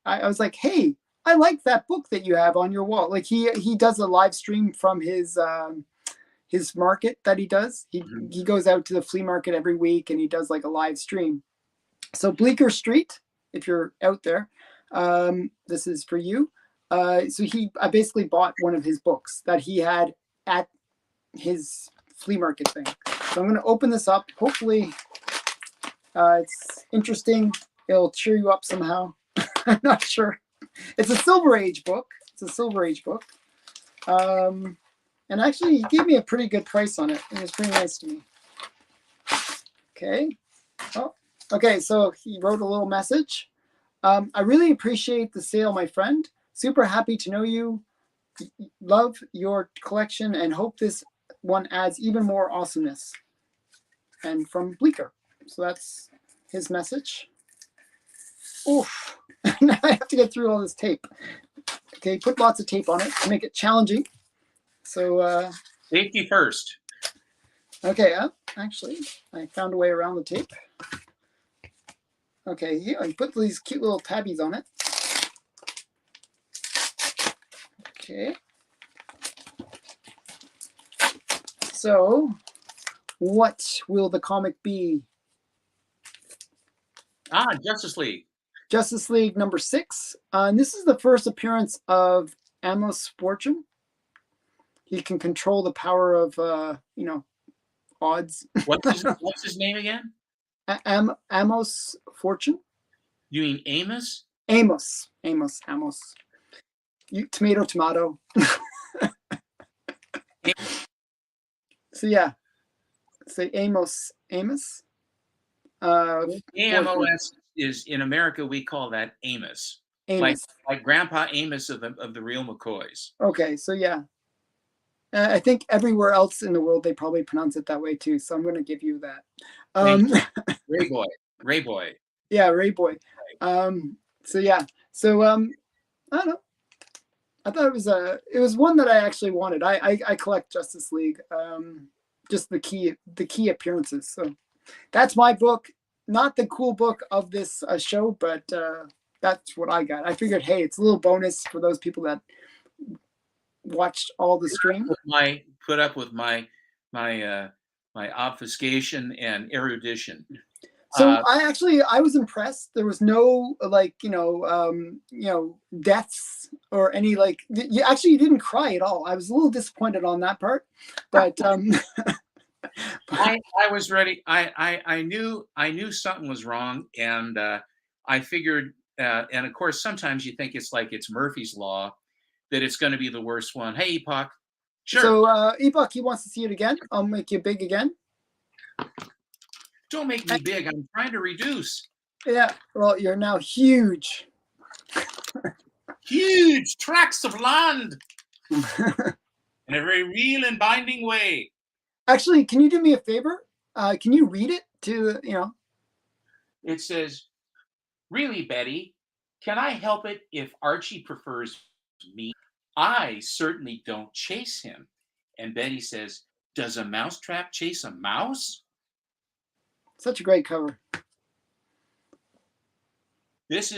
I was like, "Hey, I like that book that you have on your wall." Like he does a live stream from his market that he does. Mhm. He goes out to the flea market every week, and he does like a live stream. So Bleecker Street, if you're out there, this is for you. So I basically bought one of his books that he had at his flea market thing. So I'm going to open this up. Hopefully, it's interesting. It'll cheer you up somehow. I'm not sure. It's a Silver Age book. It's a Silver Age book. And actually, he gave me a pretty good price on it. It was pretty nice to me. Okay. Oh, okay. So he wrote a little message. I really appreciate the sale, my friend. Super happy to know you. Love your collection and hope this one adds even more awesomeness. And from Bleecker. So that's his message. Oof. Now I have to get through all this tape. Okay, put lots of tape on it to make it challenging. So safety first. Okay, actually, I found a way around the tape. Okay, here I put these cute little tabbies on it. Okay. So, what will the comic be? Justice League. Justice League number 6. And this is the first appearance of Amos Fortune. He can control the power of, odds. What's his name again? Amos Fortune. You mean Amos? Amos. Tomato. So yeah, say Amos. AMOS is in America. We call that Amos. Like Grandpa Amos of the real McCoys. Okay, so yeah, I think everywhere else in the world they probably pronounce it that way too. So I'm going to give you that. Ray Boy. Yeah, Ray Boy. So yeah, so I don't know. I thought it was one that I actually wanted. I collect Justice League, just the key appearances. So that's my book. Not the cool book of this show, but that's what I got. I figured, hey, it's a little bonus for those people that watched all the stream. Put up with my obfuscation and erudition. So I was impressed. There was no deaths or any you didn't cry at all. I was a little disappointed on that part, but I was ready. I knew something was wrong, and I figured. And of course, sometimes you think it's Murphy's Law that it's going to be the worst one. Hey, Epoch. Sure. So Epoch, he wants to see it again. I'll make you big again. Don't make me big. I'm trying to reduce. Yeah. Well, you're now huge. Huge tracts of land in a very real and binding way. Actually, can you do me a favor? Can you read it to, It says, "Really, Betty, can I help it if Archie prefers me? I certainly don't chase him." And Betty says, "Does a mousetrap chase a mouse?" Such a great cover. This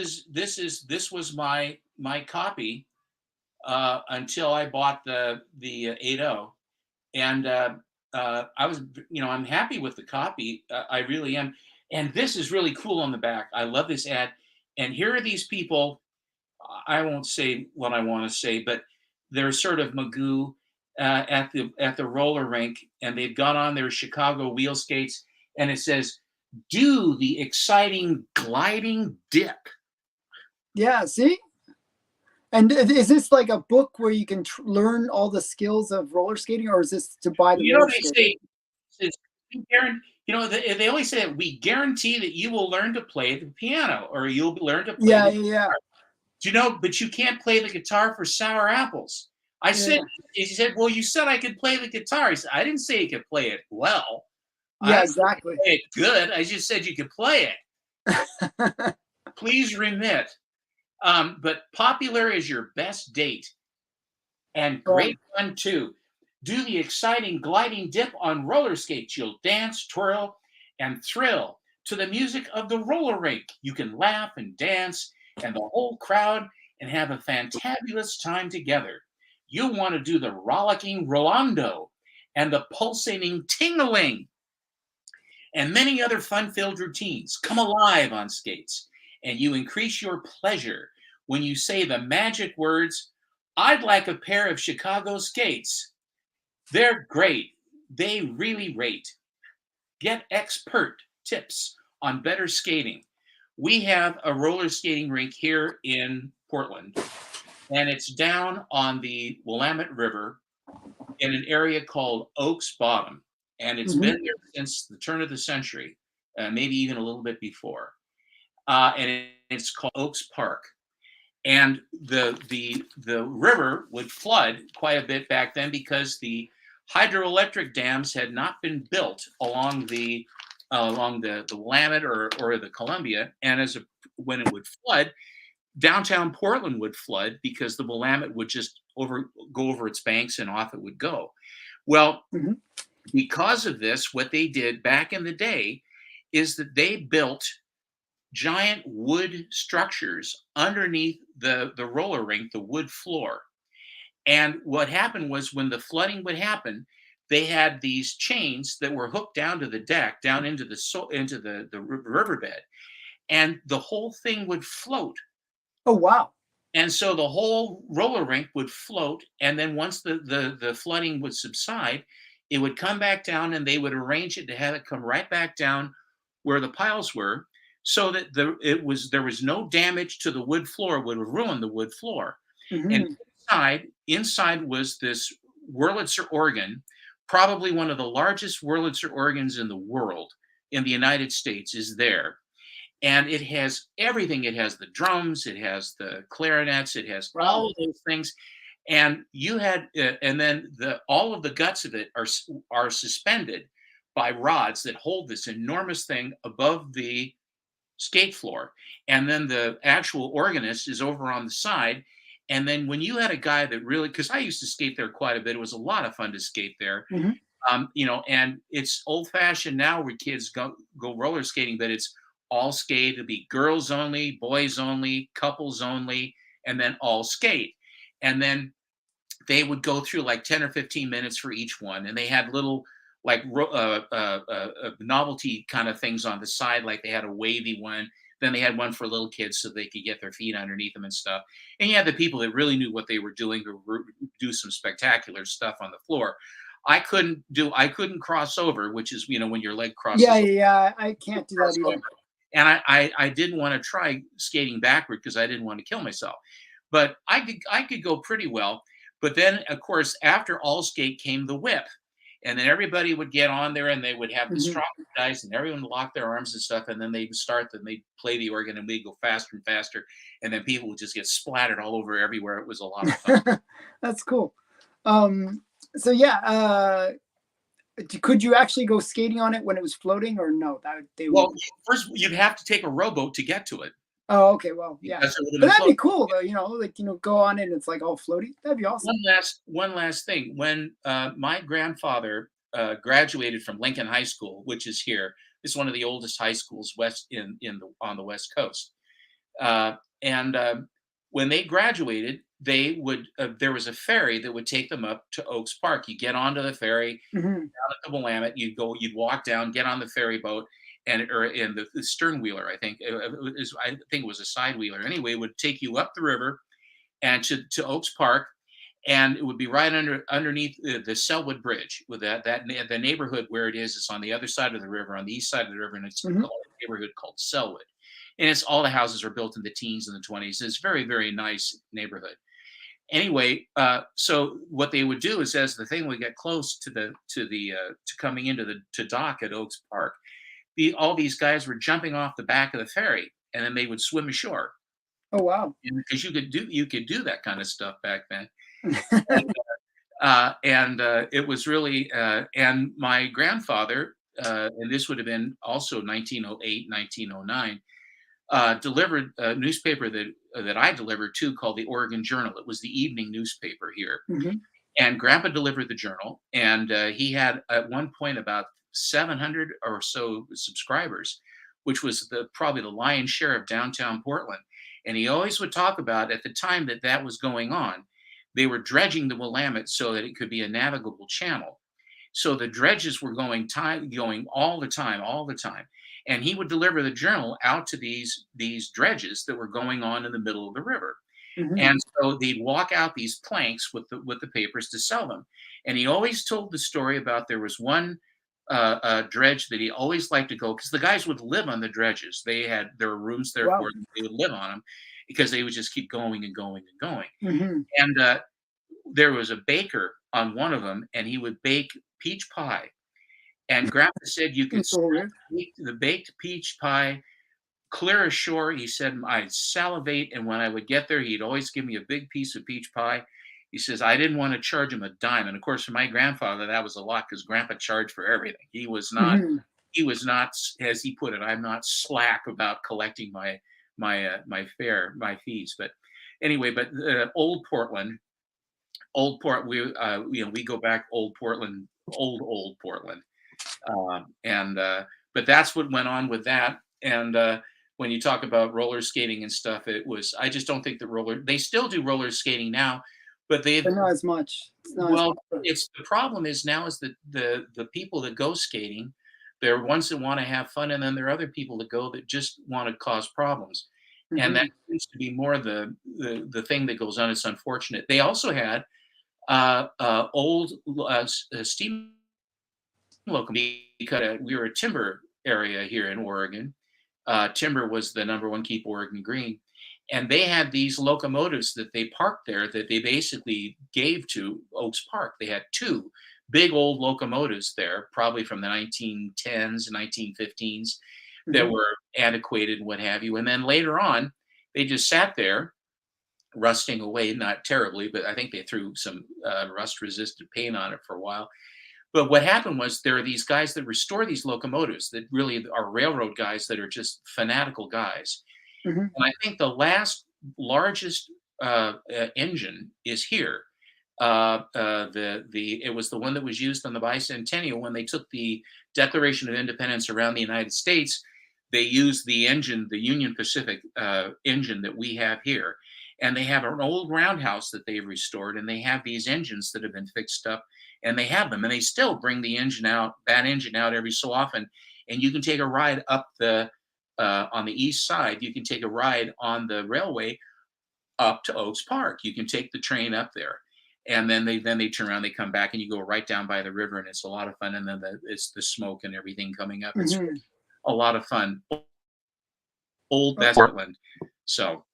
was my copy until I bought the 8.0, and I was I'm happy with the copy. I really am. And this is really cool on the back. I love this ad. And here are these people. I won't say what I want to say, but they're sort of Magoo at the roller rink, and they've got on their Chicago wheel skates, and it says, "Do the exciting gliding dip." Yeah, see? And is this like a book where you can learn all the skills of roller skating, or is this to buy the roller skating? They say, they always say, "We guarantee that you will learn to play the piano, or you'll learn to play the guitar." But you can't play the guitar for sour apples. He said, "Well, you said I could play the guitar." He said, "I didn't say you could play it well. Yeah, exactly. Play it good. I just said you could play it." Please remit. But popular is your best date, and great fun too. Do the exciting gliding dip on roller skates. You'll dance, twirl, and thrill to the music of the roller rink. You can laugh and dance, and the whole crowd, and have a fantabulous time together. You'll want to do the rollicking Rolando and the pulsating ting-a-ling and many other fun-filled routines. Come alive on skates, and you increase your pleasure when you say the magic words, "I'd like a pair of Chicago skates. They're great. They really rate." Get expert tips on better skating. We have a roller skating rink here in Portland, and it's down on the Willamette River in an area called Oaks Bottom. And it's been there since the turn of the century, maybe even a little bit before. And it's called Oaks Park. And the river would flood quite a bit back then because the hydroelectric dams had not been built along the Willamette or the Columbia, and when it would flood, downtown Portland would flood because the Willamette would just go over its banks and off it would go. Well, Mhm. because of this, what they did back in the day is that they built giant wood structures underneath the roller rink, the wood floor. And what happened was when the flooding would happen, they had these chains that were hooked down to the deck, down into the riverbed, and the whole thing would float. Oh, wow. And so the whole roller rink would float, and then once the flooding would subside, it would come back down, and they would arrange it to have it come right back down where the piles were, so that there was no damage to the wood floor, would have ruined the wood floor. And Mhm. inside was this Wurlitzer organ, probably one of the largest Wurlitzer organs in the world, in the United States, is there. And it has everything. It has the drums, it has the clarinets, it has all Wow. of those things. And and then all of the guts of it are suspended by rods that hold this enormous thing above the skate floor. And then the actual organist is over on the side. And then when you had a guy that really, because I used to skate there quite a bit, it was a lot of fun to skate there. Mhm. And it's old fashioned now where kids go roller skating, but it's all skate. It'll be girls only, boys only, couples only, and then all skate. And then they would go through like 10 or 15 minutes for each one. And they had little like novelty kind of things on the side, like they had a wavy one. Then they had one for little kids so they could get their feet underneath them and stuff. And you had the people that really knew what they were doing who do some spectacular stuff on the floor. I couldn't cross over, which is, when your leg Yeah, crosses yeah, yeah. I can't do that over. either. And I didn't want to try skating backward because I didn't want to kill myself. But I could go pretty well. But then, of course, after all skate came the whip. And then everybody would get on there and they would have the Mhm. strong guys and everyone would lock their arms and stuff. And then they'd play the organ and we'd go faster and faster. And then people would just get splattered all over everywhere. It was a lot of fun. That's cool. Um, so yeah, could you actually go skating on it when it was floating, or no? That they Well, wouldn't. first you'd have to take a rowboat to get to it Oh, okay. Well, yeah, because it would have but been that'd be floating. cool though. Like go on it and it's like all floaty. That'd be awesome. One last thing. When my grandfather graduated from Lincoln High School, which is here, it's one of the oldest high schools on the West Coast. And when they graduated, they would there was a ferry that would take them up to Oaks Park. You get onto the ferry Hmm. down at the Willamette. You'd walk down, get on the ferry boat, and or in the stern wheeler, I think it was a side wheeler. Anyway, it would take you up the river and to Oaks Park, and it would be right underneath the Selwood Bridge with the neighborhood where it is. It's on the other side of the river, on the east side of the river, and it's Hmm. called a neighborhood called Selwood. And it's all the houses are built in the teens and the 20s. It's very, very nice neighborhood. Anyway, so what they would do is as the thing would get close to coming into the to dock at Oaks Park, all these guys were jumping off the back of the ferry, and then they would swim ashore Oh, wow. because you could do that kind of stuff back then. And it was really and my grandfather, and this would have been also 1908, 1909, delivered a newspaper that I delivered to called the Oregon Journal. It was the evening newspaper here, Hmm. and Grandpa delivered the journal, and he had at one point about 700 or so subscribers, which was probably the lion's share of downtown Portland. And he always would talk about at the time that was going on, they were dredging the Willamette so that it could be a navigable channel. So the dredges were going all the time. And he would deliver the journal out to these dredges that were going on in the middle of the river. Hmm. And so they'd walk out these planks with the papers to sell them. And he always told the story about there was one dredge that he always liked to go because the guys would live on the dredges. There were rooms there Wow. for them. They would live on them because they would just keep going and going and going. Hmm. And there was a baker on one of them, and he would bake peach pie. And Grandpa said you could That's a little weird. the baked peach pie clear ashore. He said I'd salivate, and when I would get there, he'd always give me a big piece of peach pie. He says, I didn't want to charge him a dime. And of course, for my grandfather, that was a lot because Grandpa charged for everything. He was not, as he put it, I'm not slack about collecting my fare, my fees. But anyway, but old Portland, we go back old Portland, old Portland, and but that's what went on with that. And when you talk about roller skating and stuff, I just don't think they still do roller skating now, but But not as much. It's not as well, much. it's the problem is now is that the people that go skating, there are ones that want to have fun, and then there are other people that go that just want to cause problems, and that seems to be more the thing that goes on. It's unfortunate. They also had old steam locomotive because we were a timber area here in Oregon. Timber was the number one keep Oregon green. And they had these locomotives that they parked there that they basically gave to Oaks Park. They had two big old locomotives there, probably from the 1910s, 1915s, that were antiquated and what have you. And then later on, they just sat there rusting away, not terribly, but I think they threw some rust-resistant paint on it for a while. But what happened was there are these guys that restore these locomotives that really are railroad guys that are just fanatical guys. And I think the largest engine is here. It was the one that was used on the bicentennial when they took the Declaration of Independence around the United States. They used the engine, the Union Pacific engine that we have here. And they have an old roundhouse that they've restored, and they have these engines that have been fixed up, and they have them, and they still bring that engine out every so often. And you can take a ride up on the east side. You can take a ride on the railway up to Oaks Park. You can take the train up there, and then they turn around, they come back, and you go right down by the river, and it's a lot of fun. And then it's the smoke and everything coming up. It's a lot of fun. Old Portland. So.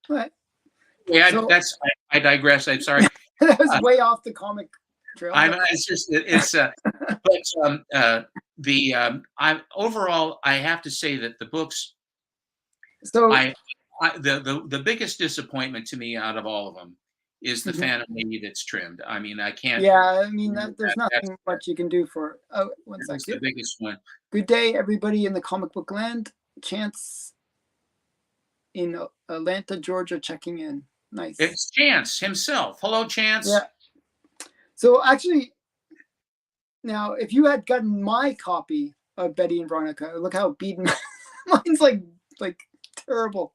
Right. Yeah, so, I digress. I'm sorry. That was way off the comic trail. Overall, I have to say that the books. So the biggest disappointment to me out of all of them is the Phantom Lady that's trimmed. I mean, I can't. Yeah, I mean, there's nothing much you can do for it. Oh, one second. That's the biggest one. Good day, everybody in the comic book land. Chance in Atlanta, Georgia, checking in. Nice. It's Chance himself. Hello, Chance. Yeah. So actually, now if you had gotten my copy of Betty and Veronica, look how beaten mine's like terrible.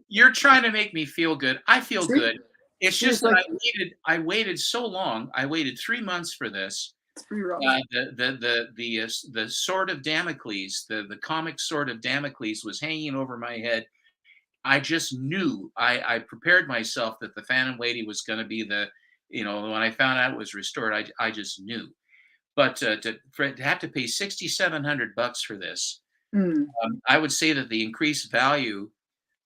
You're trying to make me feel good. I feel good. It's just that I waited so long. I waited 3 months for this. It's pretty rough. The sword of Damocles, the comic sword of Damocles was hanging over my head. I just knew. I prepared myself that the Phantom Lady was going to be when I found out it was restored, I just knew. But to have to pay $6,700 for this, I would say that the increased value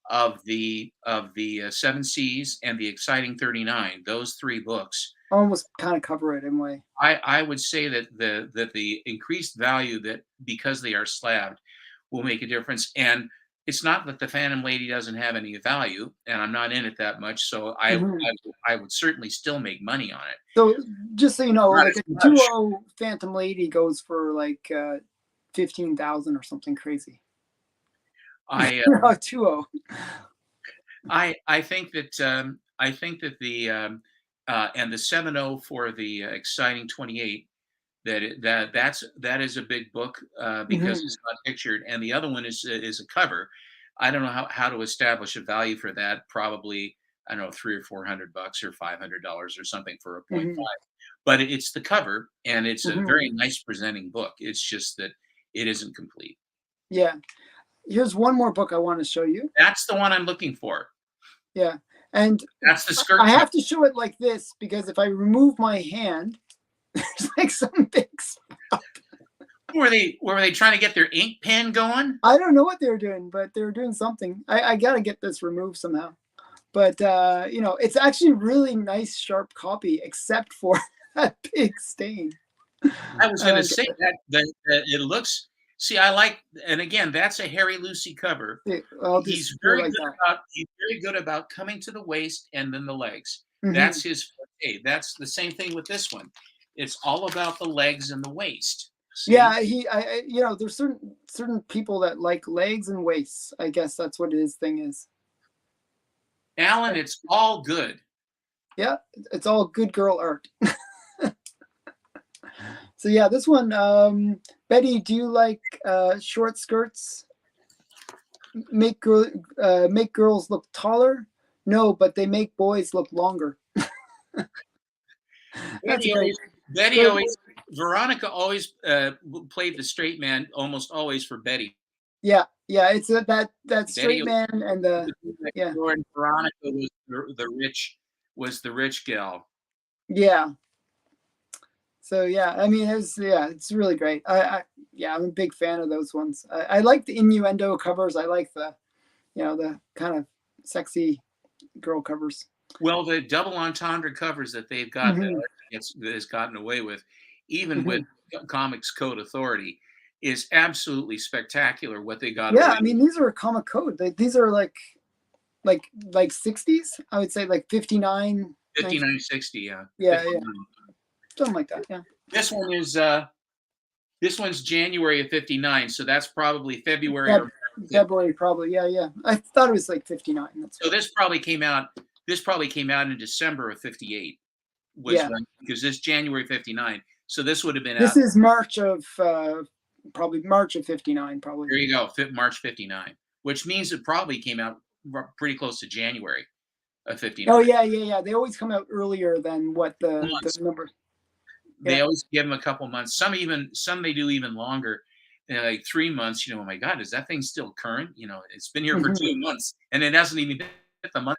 of the Seven Seas and the Exciting 39, those three books, almost kind of cover it in a way. I would say that the increased value, that because they are slabbed, will make a difference. And it's not that the Phantom Lady doesn't have any value, and I'm not in it that much, so I would certainly still make money on it. So just so you know, like a 2.0 Phantom Lady goes for like 15,000 or something crazy. 2.0. I think that the and the 7.0 for the Exciting 28, that is a big book because it's not pictured, and the other one is a cover. I don't know how to establish a value for that. Probably, I don't know, $300 or $400 or $500 or something for a 0.5. But it's the cover, and it's a very nice presenting book. It's just that it isn't complete. Yeah. Here's one more book I want to show you. That's the one I'm looking for. Yeah. And that's the skirt. I have to show it like this because if I remove my hand, there's like some big spot. Were they trying to get their ink pen going? I don't know what they were doing, but they were doing something. I got to get this removed somehow. But, it's actually really nice, sharp copy, except for that big stain. I was going to say that it looks See, I like, and again, that's a Harry Lucy cover. Yeah, I'll He's just go very like good that. about coming to the waist and then the legs. Hmm. That's his forte. That's the same thing with this one. It's all about the legs and the waist. See? Yeah, there's certain people that like legs and waists. I guess that's what his thing is. Alan, it's all good. Yeah, it's all good girl art. So yeah, this one, Betty, do you like short skirts? Make girls look taller? No, but they make boys look longer. That's Betty great. always, Betty So always, Veronica always played the straight man almost always for Betty. yeah, yeah, it's that Betty straight man and the next yeah, door, and Veronica was the rich gal. yeah. So yeah, I mean, it's really great. Yeah, I'm a big fan of those ones. I like the innuendo covers. I like the kind of sexy girl covers. Well, the double entendre covers that they've got that Hmm. has gotten away with, even with Hmm. Comics Code Authority, is absolutely spectacular. What they got Yeah, away I with. mean, these are a comic code. These are like 60s. I would say like 59, 19, 5960, yeah. yeah, yeah, 59. something like that. Yeah, This one is this one's January of 59, so that's probably February or Feb- March of 50. February probably. Yeah, yeah. I thought it was like 59. That's So right. this probably came out in December of 58 was Yeah, when, because this January 59. So this would have been this out. is March of probably March of 59. Probably. There you go, March 59, which means it probably came out pretty close to January of Oh 59. yeah, yeah, yeah. They always come out earlier than what the Months. number. They Yeah. always give them a couple months. Some they do even longer, like 3 months. Oh my God, is that thing still current? It's been here for Hmm. 2 months and it hasn't even hit the month.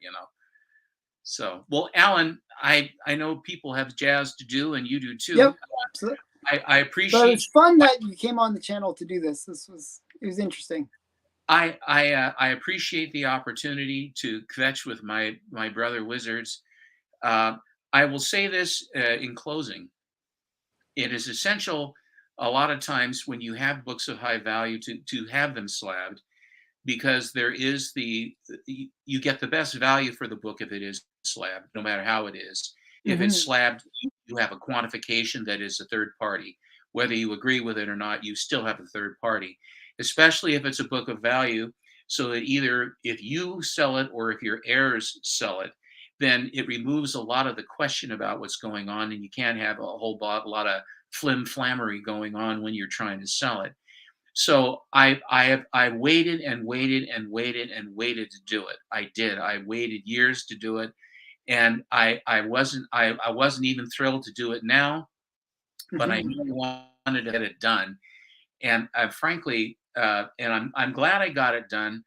So, well, Alan, I know people have jazz to do, and you do too. Yep. So, I but appreciate it's fun that you came on the channel to do this. It was interesting. I appreciate the opportunity to kvetch with my brother wizards. Uh, I will say this in closing: it is essential a lot of times when you have books of high value to have them slabbed, because there is you get the best value for the book if it is slabbed, no matter how it is. If it's Hmm. slabbed, you have a quantification that is a third party. Whether you agree with it or not, you still have a third party, especially if it's a book of value. So that either if you sell it or if your heirs sell it, then it removes a lot of the question about what's going on, and you can't have a whole lot of flim flammery going on when you're trying to sell it. So I waited and waited and waited and waited to do it. I did. I waited years to do it, and I wasn't even thrilled to do it now, but I Hmm. knew I wanted to get it done. And frankly, and I'm glad I got it done.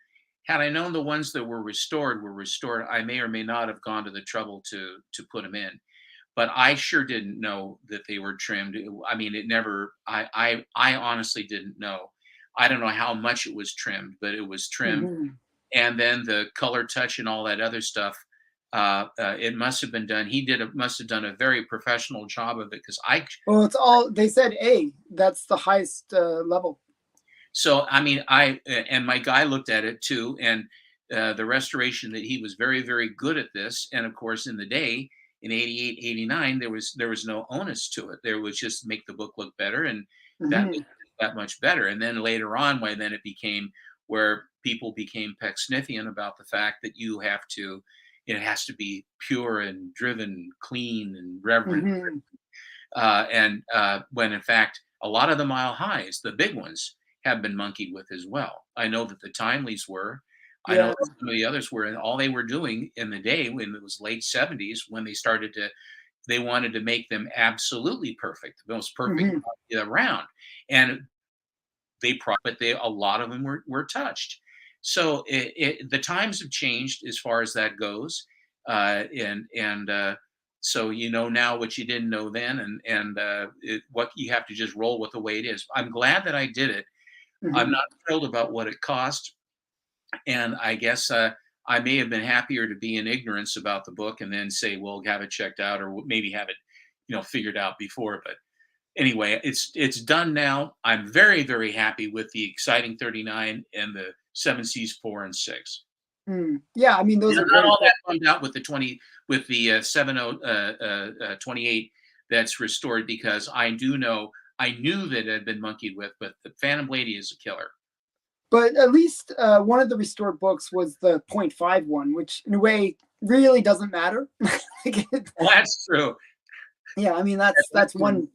Had I known the ones that were restored, I may or may not have gone to the trouble to put them in. But I sure didn't know that they were trimmed. I mean, it never. I honestly didn't know. I don't know how much it was trimmed, but it was trimmed. Hmm. And then the color touch and all that other stuff. It must have been done. Must have done a very professional job of it, because I. Well, it's all they said. A. That's the highest level. So I mean, and my guy looked at it too, and the restoration that he was very very good at this. And of course, in the day in 88, 89, there was no onus to it. There was just make the book look better, and that Hmm. that much better. And then later on, when then it became where people became Pecksniffian about the fact that it has to be pure and driven, clean and reverent, Hmm. and when in fact a lot of the mile highs, the big ones, have been monkeyed with as well. I know that the Timelies were. I know Yeah. that some of the others were, and all they were doing in the day when it was late 70s, when they wanted to make them absolutely perfect, the most perfect Hmm. around, and but a lot of them were touched. So the times have changed as far as that goes, and so you know now what you didn't know then, and what you have to just roll with the way it is. I'm glad that I did it. I'm Hmm. not thrilled about what it cost, and I guess I may have been happier to be in ignorance about the book and then say, "Well, have it checked out," or maybe have it, figured out before. But anyway, it's done now. I'm very, very happy with the Exciting 39 and the Seven Seas 4 and 6. Yeah, I mean, those Now, are not great. all that bummed out with the 28 that's restored, because I knew that it had been monkeyed with, but the Phantom Lady is a killer. But at least one of the restored books was the 0.5 one, which in a way really doesn't matter. Well, that's true. Yeah, I mean that's one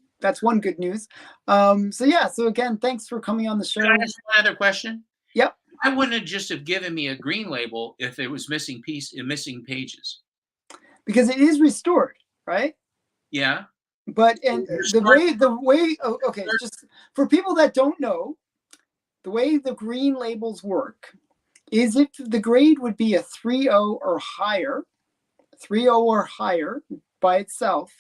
good news. So yeah, so again, thanks for coming on the show. Can I ask one other question? Yep. I wouldn't have just have given me a green label if it was missing pages. Because it is restored, right? Yeah. But and the way okay, just for people that don't know, the way the green labels work is if the grade would be a 3.0 or higher, 3.0 or higher by itself,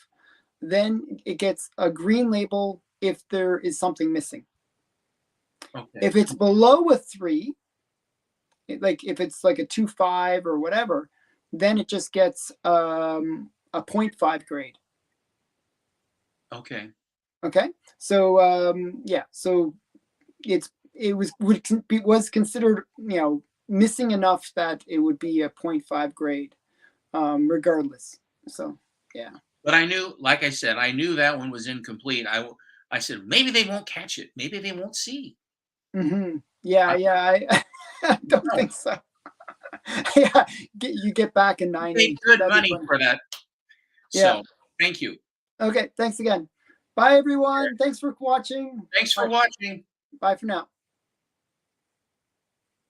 then it gets a green label if there is something missing. Okay. If it's below a 3, like if it's like a 2.5 or whatever, then it just gets a 0.5 grade. Okay. Okay. So yeah, so it was considered, you know, missing enough that it would be a 0.5 grade, regardless. So yeah. But I knew, like I said, I knew that one was incomplete. I said, maybe they won't catch it. Maybe they won't see. Yeah, I don't think so. Yeah, you get back in 90. Paid good money for that. Yeah. So thank you. Okay, thanks again. Bye, everyone. Thanks for watching. Thanks for watching. Bye for now.